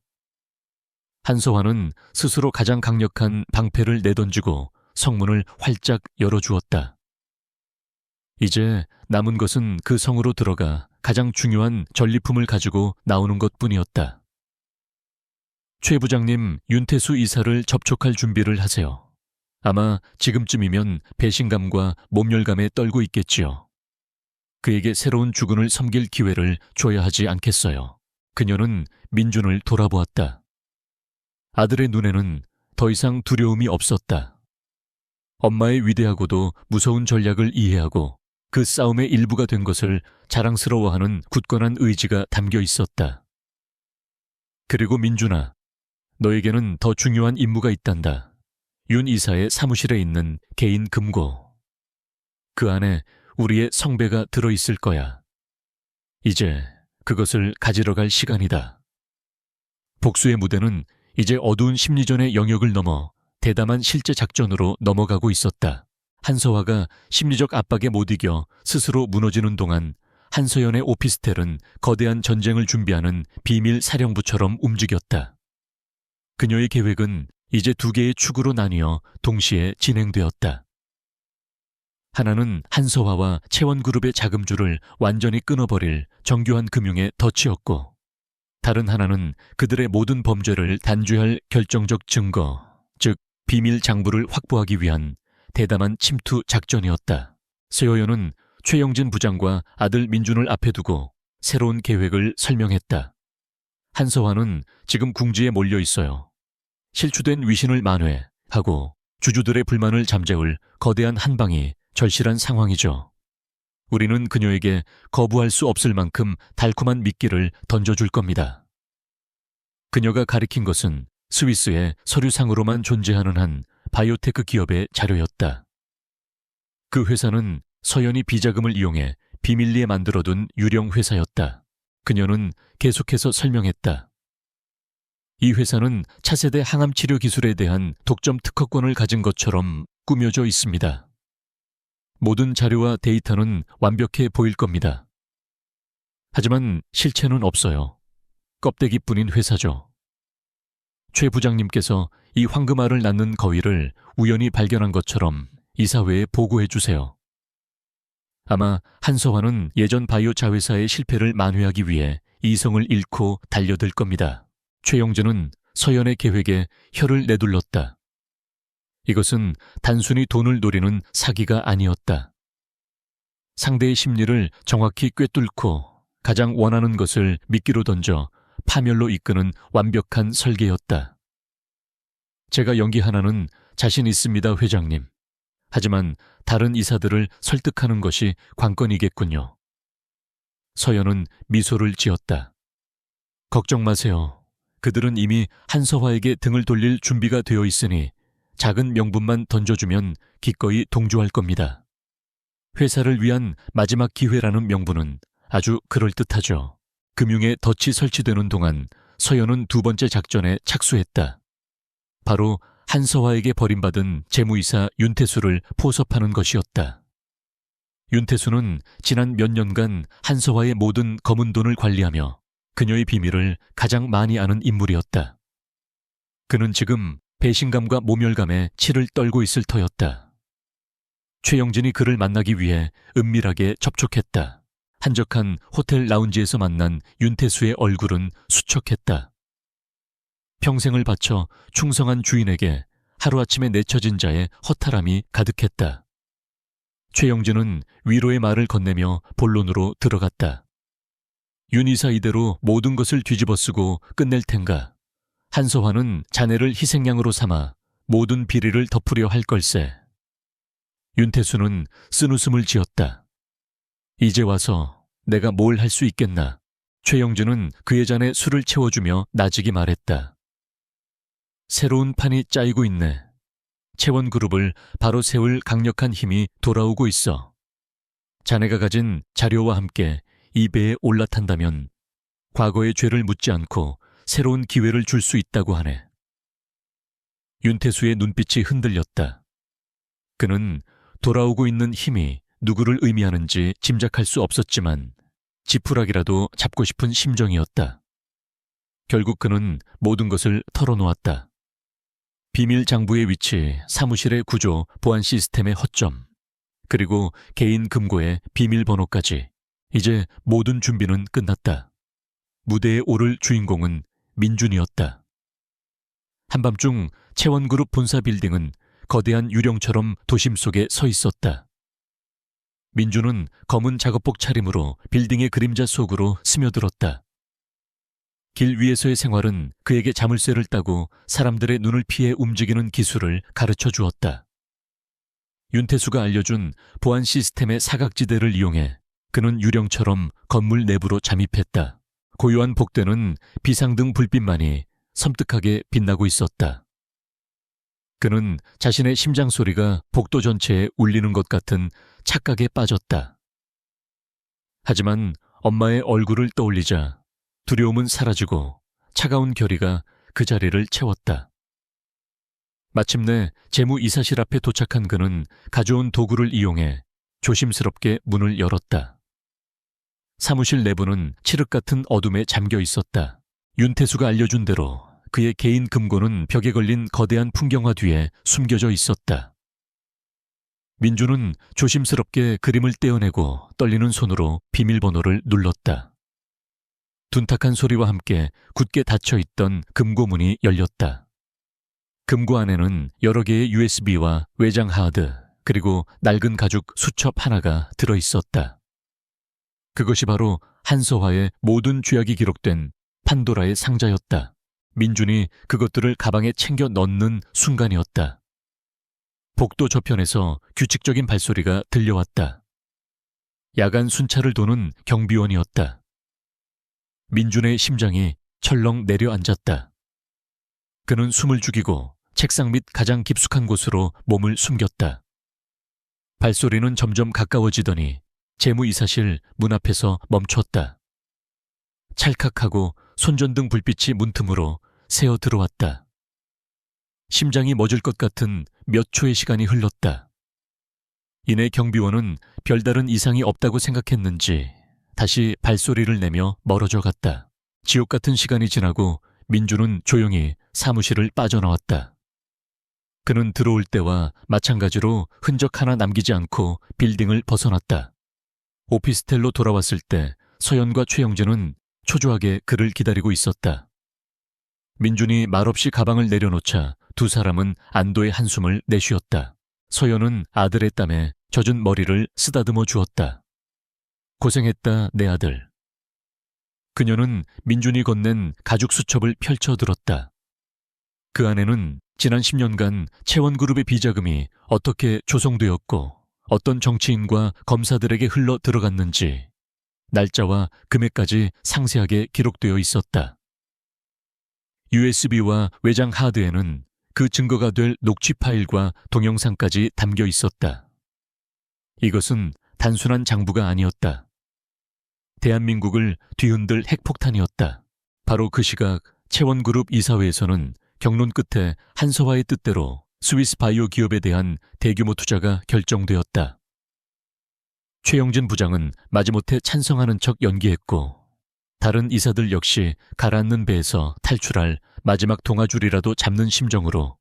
한서화는 스스로 가장 강력한 방패를 내던지고 성문을 활짝 열어주었다. 이제 남은 것은 그 성으로 들어가 가장 중요한 전리품을 가지고 나오는 것뿐이었다. 최 부장님, 윤태수 이사를 접촉할 준비를 하세요. 아마 지금쯤이면 배신감과 몸열감에 떨고 있겠지요. 그에게 새로운 주군을 섬길 기회를 줘야 하지 않겠어요. 그녀는 민준을 돌아보았다. 아들의 눈에는 더 이상 두려움이 없었다. 엄마의 위대하고도 무서운 전략을 이해하고 그 싸움의 일부가 된 것을 자랑스러워하는 굳건한 의지가 담겨 있었다. 그리고 민준아, 너에게는 더 중요한 임무가 있단다. 윤 이사의 사무실에 있는 개인 금고. 그 안에 우리의 성배가 들어있을 거야. 이제 그것을 가지러 갈 시간이다. 복수의 무대는 이제 어두운 심리전의 영역을 넘어 대담한 실제 작전으로 넘어가고 있었다. 한서화가 심리적 압박에 못 이겨 스스로 무너지는 동안 한서연의 오피스텔은 거대한 전쟁을 준비하는 비밀 사령부처럼 움직였다. 그녀의 계획은 이제 두 개의 축으로 나뉘어 동시에 진행되었다. 하나는 한서화와 채원그룹의 자금줄을 완전히 끊어버릴 정교한 금융의 덫이었고, 다른 하나는 그들의 모든 범죄를 단죄할 결정적 증거, 즉 비밀 장부를 확보하기 위한 대담한 침투 작전이었다. 세호연은 최영진 부장과 아들 민준을 앞에 두고 새로운 계획을 설명했다. 한서화는 지금 궁지에 몰려 있어요. 실추된 위신을 만회하고 주주들의 불만을 잠재울 거대한 한방이 절실한 상황이죠. 우리는 그녀에게 거부할 수 없을 만큼 달콤한 미끼를 던져줄 겁니다. 그녀가 가리킨 것은 스위스의 서류상으로만 존재하는 한 바이오테크 기업의 자료였다. 그 회사는 서연이 비자금을 이용해 비밀리에 만들어둔 유령 회사였다. 그녀는 계속해서 설명했다. 이 회사는 차세대 항암 치료 기술에 대한 독점 특허권을 가진 것처럼 꾸며져 있습니다. 모든 자료와 데이터는 완벽해 보일 겁니다. 하지만 실체는 없어요. 껍데기뿐인 회사죠. 최 부장님께서 이 황금알을 낳는 거위를 우연히 발견한 것처럼 이사회에 보고해 주세요. 아마 한서화는 예전 바이오 자회사의 실패를 만회하기 위해 이성을 잃고 달려들 겁니다. 최영진은 서연의 계획에 혀를 내둘렀다. 이것은 단순히 돈을 노리는 사기가 아니었다. 상대의 심리를 정확히 꿰뚫고 가장 원하는 것을 미끼로 던져 파멸로 이끄는 완벽한 설계였다. 제가 연기 하나는 자신 있습니다, 회장님. 하지만 다른 이사들을 설득하는 것이 관건이겠군요. 서연은 미소를 지었다. 걱정 마세요. 그들은 이미 한서화에게 등을 돌릴 준비가 되어 있으니 작은 명분만 던져주면 기꺼이 동조할 겁니다. 회사를 위한 마지막 기회라는 명분은 아주 그럴듯하죠. 금융의 덫이 설치되는 동안 서연은 두 번째 작전에 착수했다. 바로 한서화에게 버림받은 재무이사 윤태수를 포섭하는 것이었다. 윤태수는 지난 몇 년간 한서화의 모든 검은 돈을 관리하며 그녀의 비밀을 가장 많이 아는 인물이었다. 그는 지금 배신감과 모멸감에 치를 떨고 있을 터였다. 최영진이 그를 만나기 위해 은밀하게 접촉했다. 한적한 호텔 라운지에서 만난 윤태수의 얼굴은 수척했다. 평생을 바쳐 충성한 주인에게 하루아침에 내쳐진 자의 허탈함이 가득했다. 최영진은 위로의 말을 건네며 본론으로 들어갔다. 윤 이사 이대로 모든 것을 뒤집어쓰고 끝낼 텐가. 한서화는 자네를 희생양으로 삼아 모든 비리를 덮으려 할 걸세. 윤태수는 쓴웃음을 지었다. 이제 와서 내가 뭘 할 수 있겠나. 최영진은 그의 잔에 술을 채워주며 나직이 말했다. 새로운 판이 짜이고 있네. 채원그룹을 바로 세울 강력한 힘이 돌아오고 있어. 자네가 가진 자료와 함께 이 배에 올라탄다면 과거의 죄를 묻지 않고 새로운 기회를 줄 수 있다고 하네. 윤태수의 눈빛이 흔들렸다. 그는 돌아오고 있는 힘이 누구를 의미하는지 짐작할 수 없었지만 지푸라기라도 잡고 싶은 심정이었다. 결국 그는 모든 것을 털어놓았다. 비밀 장부의 위치, 사무실의 구조, 보안 시스템의 허점, 그리고 개인 금고의 비밀번호까지. 이제 모든 준비는 끝났다. 무대에 오를 주인공은 민준이었다. 한밤중 채원그룹 본사 빌딩은 거대한 유령처럼 도심 속에 서 있었다. 민준은 검은 작업복 차림으로 빌딩의 그림자 속으로 스며들었다. 길 위에서의 생활은 그에게 자물쇠를 따고 사람들의 눈을 피해 움직이는 기술을 가르쳐 주었다. 윤태수가 알려준 보안 시스템의 사각지대를 이용해 그는 유령처럼 건물 내부로 잠입했다. 고요한 복대는 비상등 불빛만이 섬뜩하게 빛나고 있었다. 그는 자신의 심장 소리가 복도 전체에 울리는 것 같은 착각에 빠졌다. 하지만 엄마의 얼굴을 떠올리자 두려움은 사라지고 차가운 결의가 그 자리를 채웠다. 마침내 재무이사실 앞에 도착한 그는 가져온 도구를 이용해 조심스럽게 문을 열었다. 사무실 내부는 칠흑 같은 어둠에 잠겨 있었다. 윤태수가 알려준 대로 그의 개인 금고는 벽에 걸린 거대한 풍경화 뒤에 숨겨져 있었다. 민주는 조심스럽게 그림을 떼어내고 떨리는 손으로 비밀번호를 눌렀다. 둔탁한 소리와 함께 굳게 닫혀있던 금고문이 열렸다. 금고 안에는 여러 개의 USB와 외장 하드, 그리고 낡은 가죽 수첩 하나가 들어있었다. 그것이 바로 한서화의 모든 죄악이 기록된 판도라의 상자였다. 민준이 그것들을 가방에 챙겨 넣는 순간이었다. 복도 저편에서 규칙적인 발소리가 들려왔다. 야간 순찰을 도는 경비원이었다. 민준의 심장이 철렁 내려앉았다. 그는 숨을 죽이고 책상 밑 가장 깊숙한 곳으로 몸을 숨겼다. 발소리는 점점 가까워지더니 재무이사실 문 앞에서 멈췄다. 찰칵하고 손전등 불빛이 문틈으로 새어 들어왔다. 심장이 멎을 것 같은 몇 초의 시간이 흘렀다. 이내 경비원은 별다른 이상이 없다고 생각했는지 다시 발소리를 내며 멀어져 갔다. 지옥 같은 시간이 지나고 민주는 조용히 사무실을 빠져나왔다. 그는 들어올 때와 마찬가지로 흔적 하나 남기지 않고 빌딩을 벗어났다. 오피스텔로 돌아왔을 때 서연과 최영진은 초조하게 그를 기다리고 있었다. 민준이 말없이 가방을 내려놓자 두 사람은 안도의 한숨을 내쉬었다. 서연은 아들의 땀에 젖은 머리를 쓰다듬어 주었다. 고생했다, 내 아들. 그녀는 민준이 건넨 가죽 수첩을 펼쳐 들었다. 그 안에는 지난 10년간 채원그룹의 비자금이 어떻게 조성되었고 어떤 정치인과 검사들에게 흘러 들어갔는지 날짜와 금액까지 상세하게 기록되어 있었다. USB와 외장 하드에는 그 증거가 될 녹취 파일과 동영상까지 담겨 있었다. 이것은 단순한 장부가 아니었다. 대한민국을 뒤흔들 핵폭탄이었다. 바로 그 시각 채원그룹 이사회에서는 경론 끝에 한서화의 뜻대로 스위스 바이오 기업에 대한 대규모 투자가 결정되었다. 최영진 부장은 마지못해 찬성하는 척 연기했고 다른 이사들 역시 가라앉는 배에서 탈출할 마지막 동아줄이라도 잡는 심정으로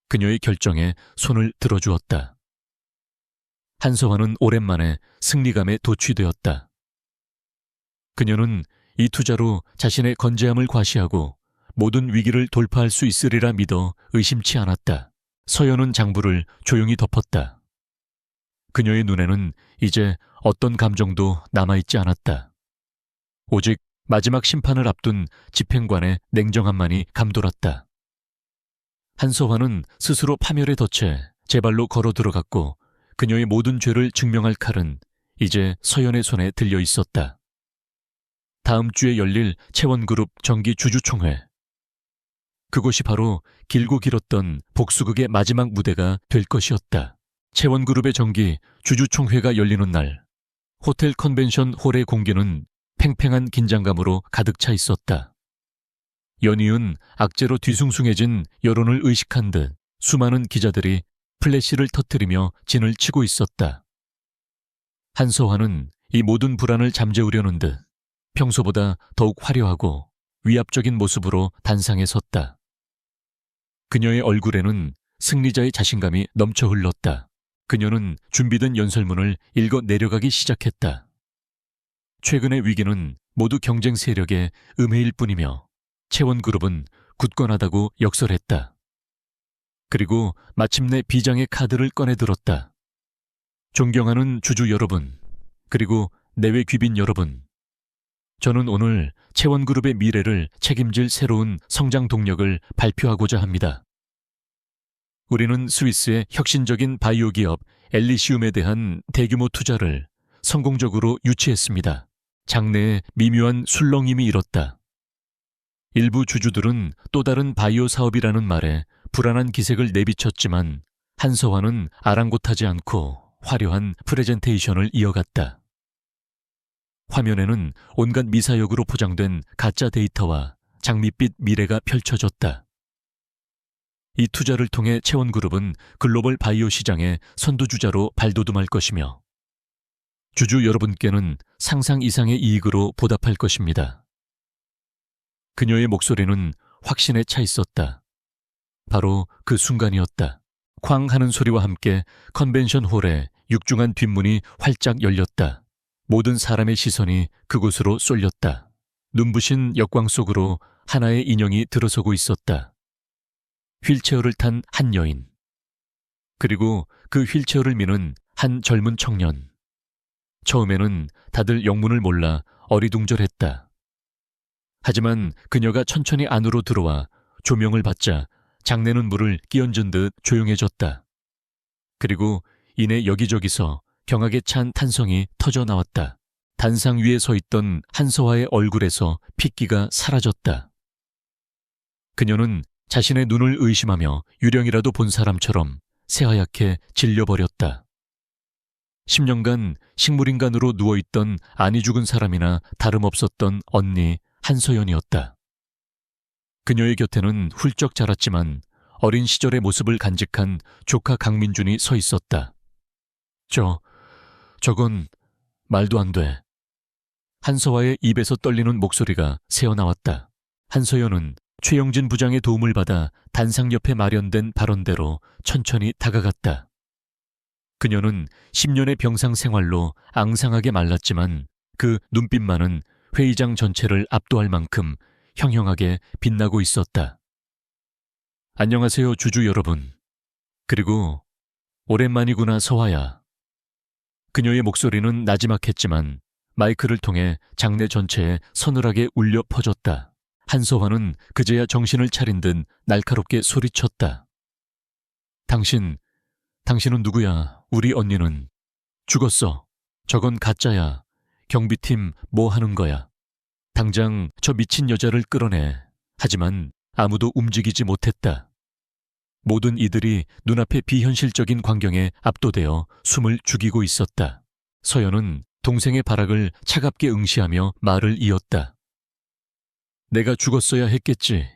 그녀의 결정에 손을 들어주었다. 한서화는 오랜만에 승리감에 도취되었다. 그녀는 이 투자로 자신의 건재함을 과시하고 모든 위기를 돌파할 수 있으리라 믿어 의심치 않았다. 서연은 장부를 조용히 덮었다. 그녀의 눈에는 이제 어떤 감정도 남아있지 않았다. 오직 마지막 심판을 앞둔 집행관의 냉정함만이 감돌았다. 한서화는 스스로 파멸에 덫에 제 발로 걸어 들어갔고 그녀의 모든 죄를 증명할 칼은 이제 서연의 손에 들려 있었다. 다음 주에 열릴 채원그룹 정기 주주총회. 그곳이 바로 길고 길었던 복수극의 마지막 무대가 될 것이었다. 채원그룹의 정기 주주총회가 열리는 날, 호텔 컨벤션 홀의 공기는 팽팽한 긴장감으로 가득 차 있었다. 연이은 악재로 뒤숭숭해진 여론을 의식한 듯 수많은 기자들이 플래시를 터뜨리며 진을 치고 있었다. 한서화는 이 모든 불안을 잠재우려는 듯 평소보다 더욱 화려하고 위압적인 모습으로 단상에 섰다. 그녀의 얼굴에는 승리자의 자신감이 넘쳐 흘렀다. 그녀는 준비된 연설문을 읽어 내려가기 시작했다. 최근의 위기는 모두 경쟁 세력의 음해일 뿐이며 채원그룹은 굳건하다고 역설했다. 그리고 마침내 비장의 카드를 꺼내들었다. 존경하는 주주 여러분, 그리고 내외 귀빈 여러분. 저는 오늘 채원그룹의 미래를 책임질 새로운 성장 동력을 발표하고자 합니다. 우리는 스위스의 혁신적인 바이오 기업 엘리시움에 대한 대규모 투자를 성공적으로 유치했습니다. 장내에 미묘한 술렁임이 일었다. 일부 주주들은 또 다른 바이오 사업이라는 말에 불안한 기색을 내비쳤지만 한서화는 아랑곳하지 않고 화려한 프레젠테이션을 이어갔다. 화면에는 온갖 미사역으로 포장된 가짜 데이터와 장밋빛 미래가 펼쳐졌다. 이 투자를 통해 채원그룹은 글로벌 바이오 시장의 선두주자로 발돋움할 것이며 주주 여러분께는 상상 이상의 이익으로 보답할 것입니다. 그녀의 목소리는 확신에 차 있었다. 바로 그 순간이었다. 쾅 하는 소리와 함께 컨벤션 홀의 육중한 뒷문이 활짝 열렸다. 모든 사람의 시선이 그곳으로 쏠렸다. 눈부신 역광 속으로 하나의 인형이 들어서고 있었다. 휠체어를 탄 한 여인. 그리고 그 휠체어를 미는 한 젊은 청년. 처음에는 다들 영문을 몰라 어리둥절했다. 하지만 그녀가 천천히 안으로 들어와 조명을 받자 장내는 물을 끼얹은 듯 조용해졌다. 그리고 이내 여기저기서 경악에 찬 탄성이 터져 나왔다. 단상 위에 서 있던 한서화의 얼굴에서 핏기가 사라졌다. 그녀는 자신의 눈을 의심하며 유령이라도 본 사람처럼 새하얗게 질려버렸다. 10년간 식물인간으로 누워있던 아니 죽은 사람이나 다름없었던 언니 한서연이었다. 그녀의 곁에는 훌쩍 자랐지만 어린 시절의 모습을 간직한 조카 강민준이 서 있었다. 저건 말도 안 돼. 한서화의 입에서 떨리는 목소리가 새어나왔다. 한서연은 최영진 부장의 도움을 받아 단상 옆에 마련된 발언대로 천천히 다가갔다. 그녀는 10년의 병상 생활로 앙상하게 말랐지만 그 눈빛만은 회의장 전체를 압도할 만큼 형형하게 빛나고 있었다. 안녕하세요, 주주 여러분. 그리고 오랜만이구나, 서화야. 그녀의 목소리는 나지막했지만 마이크를 통해 장내 전체에 서늘하게 울려 퍼졌다. 한서화는 그제야 정신을 차린 듯 날카롭게 소리쳤다. 당신은 누구야? 우리 언니는 죽었어. 저건 가짜야. 경비팀 뭐 하는 거야? 당장 저 미친 여자를 끌어내. 하지만 아무도 움직이지 못했다. 모든 이들이 눈앞의 비현실적인 광경에 압도되어 숨을 죽이고 있었다. 서연은 동생의 발악을 차갑게 응시하며 말을 이었다. 내가 죽었어야 했겠지.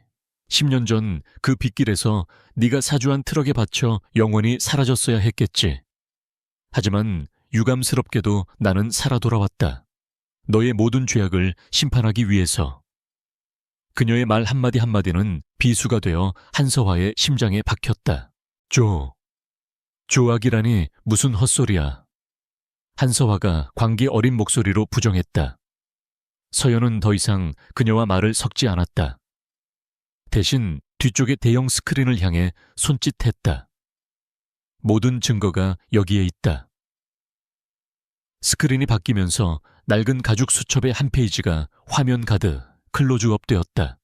10년 전 그 빗길에서 네가 사주한 트럭에 받쳐 영원히 사라졌어야 했겠지. 하지만 유감스럽게도 나는 살아 돌아왔다. 너의 모든 죄악을 심판하기 위해서. 그녀의 말 한마디 한마디는 비수가 되어 한서화의 심장에 박혔다. 조악이라니 무슨 헛소리야. 한서화가 광기 어린 목소리로 부정했다. 서연은 더 이상 그녀와 말을 섞지 않았다. 대신 뒤쪽의 대형 스크린을 향해 손짓했다. 모든 증거가 여기에 있다. 스크린이 바뀌면서 낡은 가죽 수첩의 한 페이지가 화면 가득 클로즈업 되었다.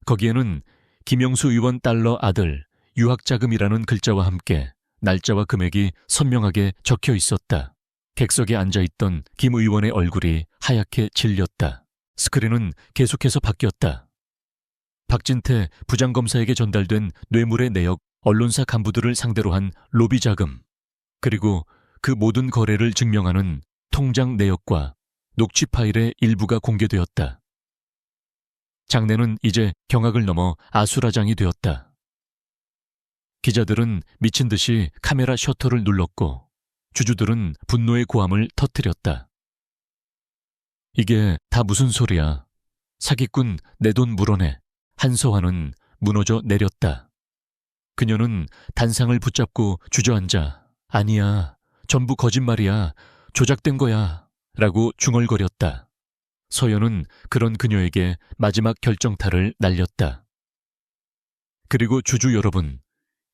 거기에는 김영수 의원 달러 아들 유학자금이라는 글자와 함께 날짜와 금액이 선명하게 적혀 있었다. 객석에 앉아있던 김 의원의 얼굴이 하얗게 질렸다. 스크린은 계속해서 바뀌었다. 박진태 부장검사에게 전달된 뇌물의 내역, 언론사 간부들을 상대로 한 로비 자금, 그리고 그 모든 거래를 증명하는 통장 내역과 녹취 파일의 일부가 공개되었다. 장내는 이제 경악을 넘어 아수라장이 되었다. 기자들은 미친 듯이 카메라 셔터를 눌렀고 주주들은 분노의 고함을 터뜨렸다. 이게 다 무슨 소리야. 사기꾼 내 돈 물어내. 한서환은 무너져 내렸다. 그녀는 단상을 붙잡고 주저앉아 아니야, 전부 거짓말이야, 조작된 거야 라고 중얼거렸다. 서연은 그런 그녀에게 마지막 결정타를 날렸다. 그리고 주주 여러분,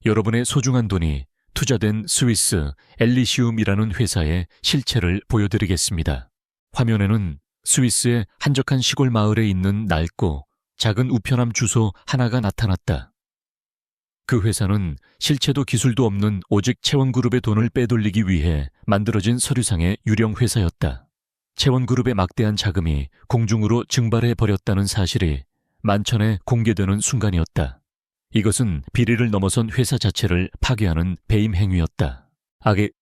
여러분의 소중한 돈이 투자된 스위스 엘리시움이라는 회사의 실체를 보여드리겠습니다. 화면에는 스위스의 한적한 시골 마을에 있는 낡고 작은 우편함 주소 하나가 나타났다. 그 회사는 실체도 기술도 없는 오직 채원그룹의 돈을 빼돌리기 위해 만들어진 서류상의 유령 회사였다. 채원그룹의 막대한 자금이 공중으로 증발해버렸다는 사실이 만천에 공개되는 순간이었다. 이것은 비리를 넘어선 회사 자체를 파괴하는 배임 행위였다.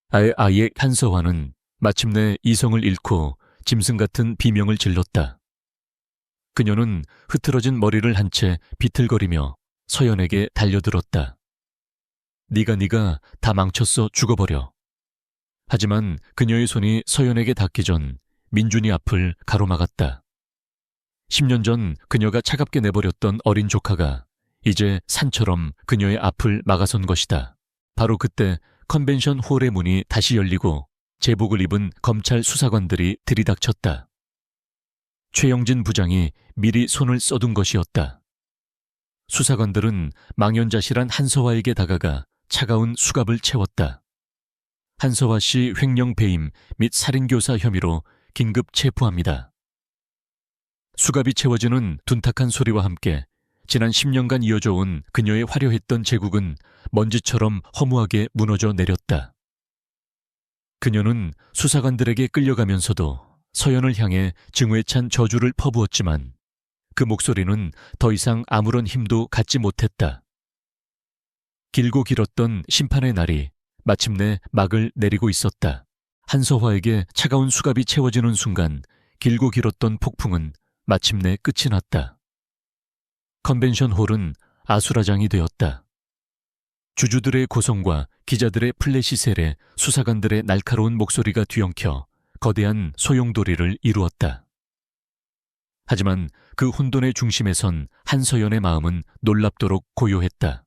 아예 한서환은 마침내 이성을 잃고 짐승 같은 비명을 질렀다. 그녀는 흐트러진 머리를 한 채 비틀거리며 서연에게 달려들었다. 네가 다 망쳤어, 죽어버려. 하지만 그녀의 손이 서연에게 닿기 전 민준이 앞을 가로막았다. 10년 전 그녀가 차갑게 내버렸던 어린 조카가 이제 산처럼 그녀의 앞을 막아선 것이다. 바로 그때 컨벤션 홀의 문이 다시 열리고 제복을 입은 검찰 수사관들이 들이닥쳤다. 최영진 부장이 미리 손을 써둔 것이었다. 수사관들은 망연자실한 한서화에게 다가가 차가운 수갑을 채웠다. 한서화 씨 횡령 배임 및 살인교사 혐의로 긴급 체포합니다. 수갑이 채워지는 둔탁한 소리와 함께 지난 10년간 이어져 온 그녀의 화려했던 제국은 먼지처럼 허무하게 무너져 내렸다. 그녀는 수사관들에게 끌려가면서도 서연을 향해 증오찬 저주를 퍼부었지만 그 목소리는 더 이상 아무런 힘도 갖지 못했다. 길고 길었던 심판의 날이 마침내 막을 내리고 있었다. 한서화에게 차가운 수갑이 채워지는 순간 길고 길었던 폭풍은 마침내 끝이 났다. 컨벤션 홀은 아수라장이 되었다. 주주들의 고성과 기자들의 플래시셀에 수사관들의 날카로운 목소리가 뒤엉켜 거대한 소용돌이를 이루었다. 하지만 그 혼돈의 중심에 선 한서연의 마음은 놀랍도록 고요했다.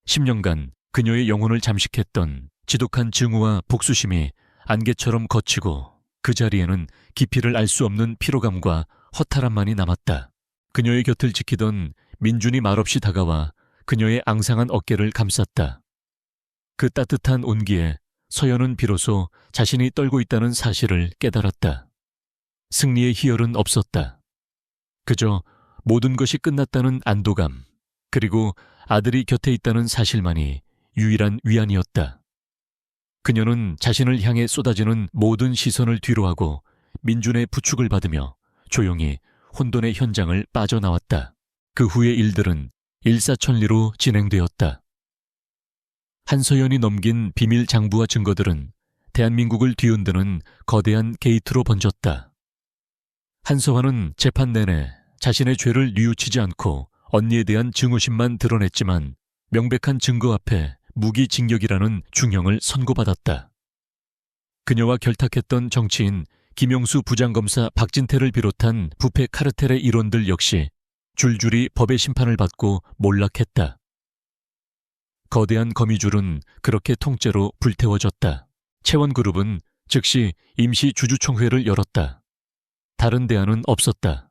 10년간 그녀의 영혼을 잠식했던 지독한 증오와 복수심이 안개처럼 걷히고 그 자리에는 깊이를 알 수 없는 피로감과 허탈함만이 남았다. 그녀의 곁을 지키던 민준이 말없이 다가와 그녀의 앙상한 어깨를 감쌌다. 그 따뜻한 온기에 서연은 비로소 자신이 떨고 있다는 사실을 깨달았다. 승리의 희열은 없었다. 그저 모든 것이 끝났다는 안도감, 그리고 아들이 곁에 있다는 사실만이 유일한 위안이었다. 그녀는 자신을 향해 쏟아지는 모든 시선을 뒤로하고 민준의 부축을 받으며 조용히 혼돈의 현장을 빠져나왔다. 그 후의 일들은 일사천리로 진행되었다. 한서연이 넘긴 비밀 장부와 증거들은 대한민국을 뒤흔드는 거대한 게이트로 번졌다. 한서환은 재판 내내 자신의 죄를 뉘우치지 않고 언니에 대한 증오심만 드러냈지만 명백한 증거 앞에 무기징역이라는 중형을 선고받았다. 그녀와 결탁했던 정치인 김영수 부장검사 박진태를 비롯한 부패 카르텔의 일원들 역시 줄줄이 법의 심판을 받고 몰락했다. 거대한 거미줄은 그렇게 통째로 불태워졌다. 채원그룹은 즉시 임시 주주총회를 열었다. 다른 대안은 없었다.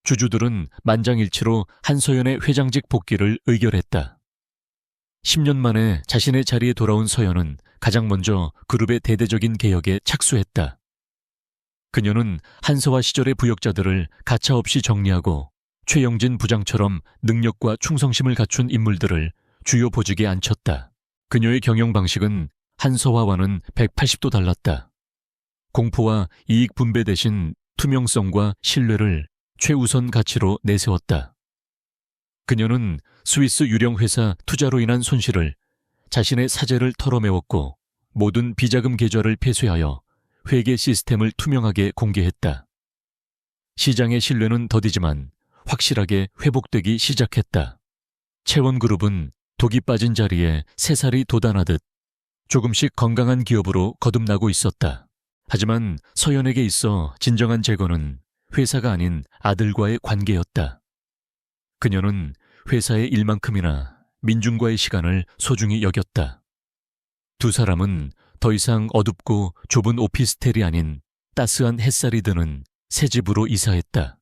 주주들은 만장일치로 한서연의 회장직 복귀를 의결했다. 10년 만에 자신의 자리에 돌아온 서연은 가장 먼저 그룹의 대대적인 개혁에 착수했다. 그녀는 한서화 시절의 부역자들을 가차없이 정리하고 최영진 부장처럼 능력과 충성심을 갖춘 인물들을 주요 보직에 앉혔다. 그녀의 경영 방식은 한서화와는 180도 달랐다. 공포와 이익 분배 대신 투명성과 신뢰를 최우선 가치로 내세웠다. 그녀는 스위스 유령 회사 투자로 인한 손실을 자신의 사재를 털어메웠고 모든 비자금 계좌를 폐쇄하여 회계 시스템을 투명하게 공개했다. 시장의 신뢰는 더디지만 확실하게 회복되기 시작했다. 채원그룹은 독이 빠진 자리에 새살이 돋아나듯 조금씩 건강한 기업으로 거듭나고 있었다. 하지만 서연에게 있어 진정한 재건은 회사가 아닌 아들과의 관계였다. 그녀는 회사의 일만큼이나 민준과의 시간을 소중히 여겼다. 두 사람은 더 이상 어둡고 좁은 오피스텔이 아닌 따스한 햇살이 드는 새 집으로 이사했다.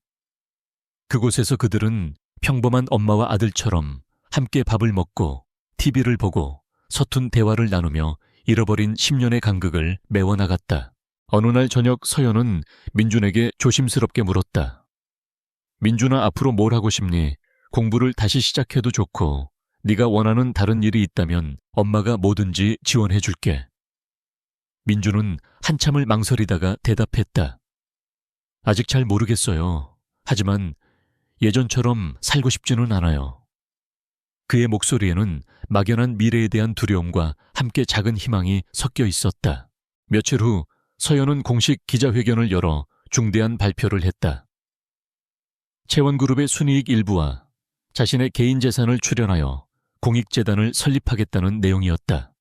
그곳에서 그들은 평범한 엄마와 아들처럼 함께 밥을 먹고 TV를 보고 서툰 대화를 나누며 잃어버린 10년의 간극을 메워나갔다. 어느 날 저녁 서연은 민준에게 조심스럽게 물었다. 민준아, 앞으로 뭘 하고 싶니? 공부를 다시 시작해도 좋고 네가 원하는 다른 일이 있다면 엄마가 뭐든지 지원해 줄게. 민준은 한참을 망설이다가 대답했다. 아직 잘 모르겠어요. 하지만 예전처럼 살고 싶지는 않아요. 그의 목소리에는 막연한 미래에 대한 두려움과 함께 작은 희망이 섞여 있었다. 며칠 후 서연은 공식 기자회견을 열어 중대한 발표를 했다. 채원그룹의 순이익 일부와 자신의 개인 재산을 출연하여 공익재단을 설립하겠다는 내용이었다.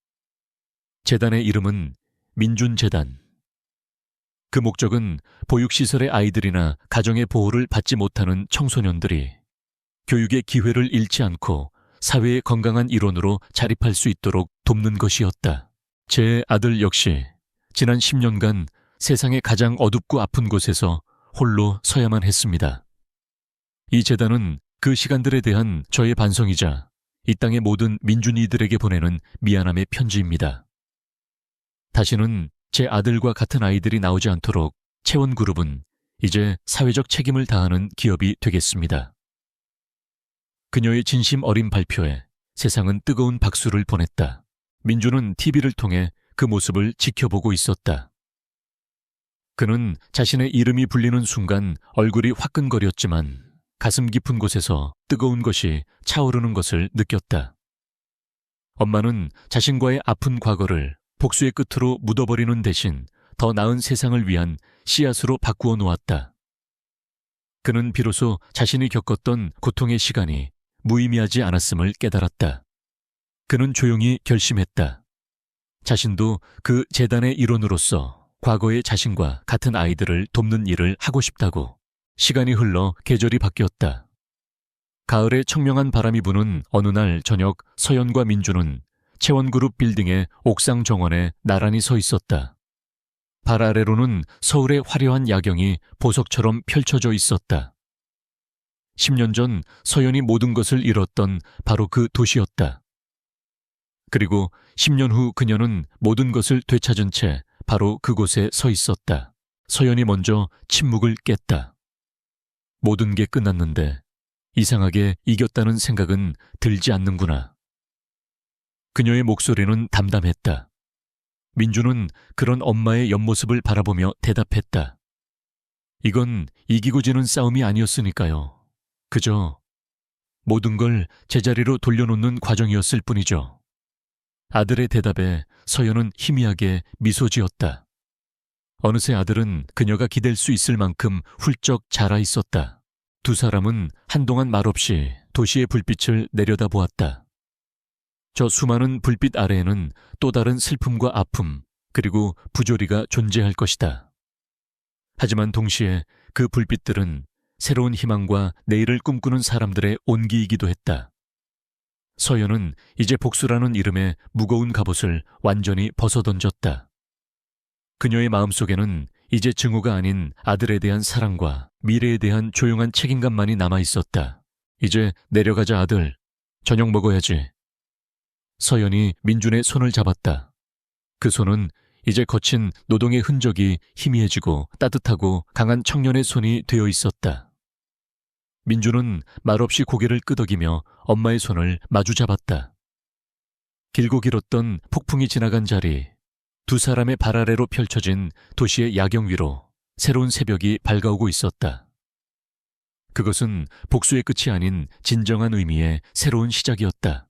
재단의 이름은 민준재단. 그 목적은 보육시설의 아이들이나 가정의 보호를 받지 못하는 청소년들이 교육의 기회를 잃지 않고 사회의 건강한 일원으로 자립할 수 있도록 돕는 것이었다. 제 아들 역시 지난 10년간 세상의 가장 어둡고 아픈 곳에서 홀로 서야만 했습니다. 이 재단은 그 시간들에 대한 저의 반성이자 이 땅의 모든 민준이들에게 보내는 미안함의 편지입니다. 다시는 제 아들과 같은 아이들이 나오지 않도록 채원그룹은 이제 사회적 책임을 다하는 기업이 되겠습니다. 그녀의 진심 어린 발표에 세상은 뜨거운 박수를 보냈다. 민준은 TV를 통해 그 모습을 지켜보고 있었다. 그는 자신의 이름이 불리는 순간 얼굴이 화끈거렸지만 가슴 깊은 곳에서 뜨거운 것이 차오르는 것을 느꼈다. 엄마는 자신과의 아픈 과거를 복수의 끝으로 묻어버리는 대신 더 나은 세상을 위한 씨앗으로 바꾸어 놓았다. 그는 비로소 자신이 겪었던 고통의 시간이 무의미하지 않았음을 깨달았다. 그는 조용히 결심했다. 자신도 그 재단의 일원으로서 과거의 자신과 같은 아이들을 돕는 일을 하고 싶다고. 시간이 흘러 계절이 바뀌었다. 가을에 청명한 바람이 부는 어느 날 저녁 서연과 민준은 채원그룹 빌딩의 옥상 정원에 나란히 서 있었다. 발 아래로는 서울의 화려한 야경이 보석처럼 펼쳐져 있었다. 10년 전 서연이 모든 것을 잃었던 바로 그 도시였다. 그리고 10년 후 그녀는 모든 것을 되찾은 채 바로 그곳에 서 있었다. 서연이 먼저 침묵을 깼다. 모든 게 끝났는데 이상하게 이겼다는 생각은 들지 않는구나. 그녀의 목소리는 담담했다. 민준은 그런 엄마의 옆모습을 바라보며 대답했다. 이건 이기고 지는 싸움이 아니었으니까요. 그저 모든 걸 제자리로 돌려놓는 과정이었을 뿐이죠. 아들의 대답에 서연은 희미하게 미소 지었다. 어느새 아들은 그녀가 기댈 수 있을 만큼 훌쩍 자라 있었다. 두 사람은 한동안 말없이 도시의 불빛을 내려다보았다. 저 수많은 불빛 아래에는 또 다른 슬픔과 아픔, 그리고 부조리가 존재할 것이다. 하지만 동시에 그 불빛들은 새로운 희망과 내일을 꿈꾸는 사람들의 온기이기도 했다. 서연은 이제 복수라는 이름의 무거운 갑옷을 완전히 벗어던졌다. 그녀의 마음속에는 이제 증오가 아닌 아들에 대한 사랑과 미래에 대한 조용한 책임감만이 남아 있었다. 이제 내려가자 아들. 저녁 먹어야지. 서연이 민준의 손을 잡았다. 그 손은 이제 거친 노동의 흔적이 희미해지고 따뜻하고 강한 청년의 손이 되어 있었다. 민준은 말없이 고개를 끄덕이며 엄마의 손을 마주 잡았다. 길고 길었던 폭풍이 지나간 자리, 두 사람의 발 아래로 펼쳐진 도시의 야경 위로 새로운 새벽이 밝아오고 있었다. 그것은 복수의 끝이 아닌 진정한 의미의 새로운 시작이었다.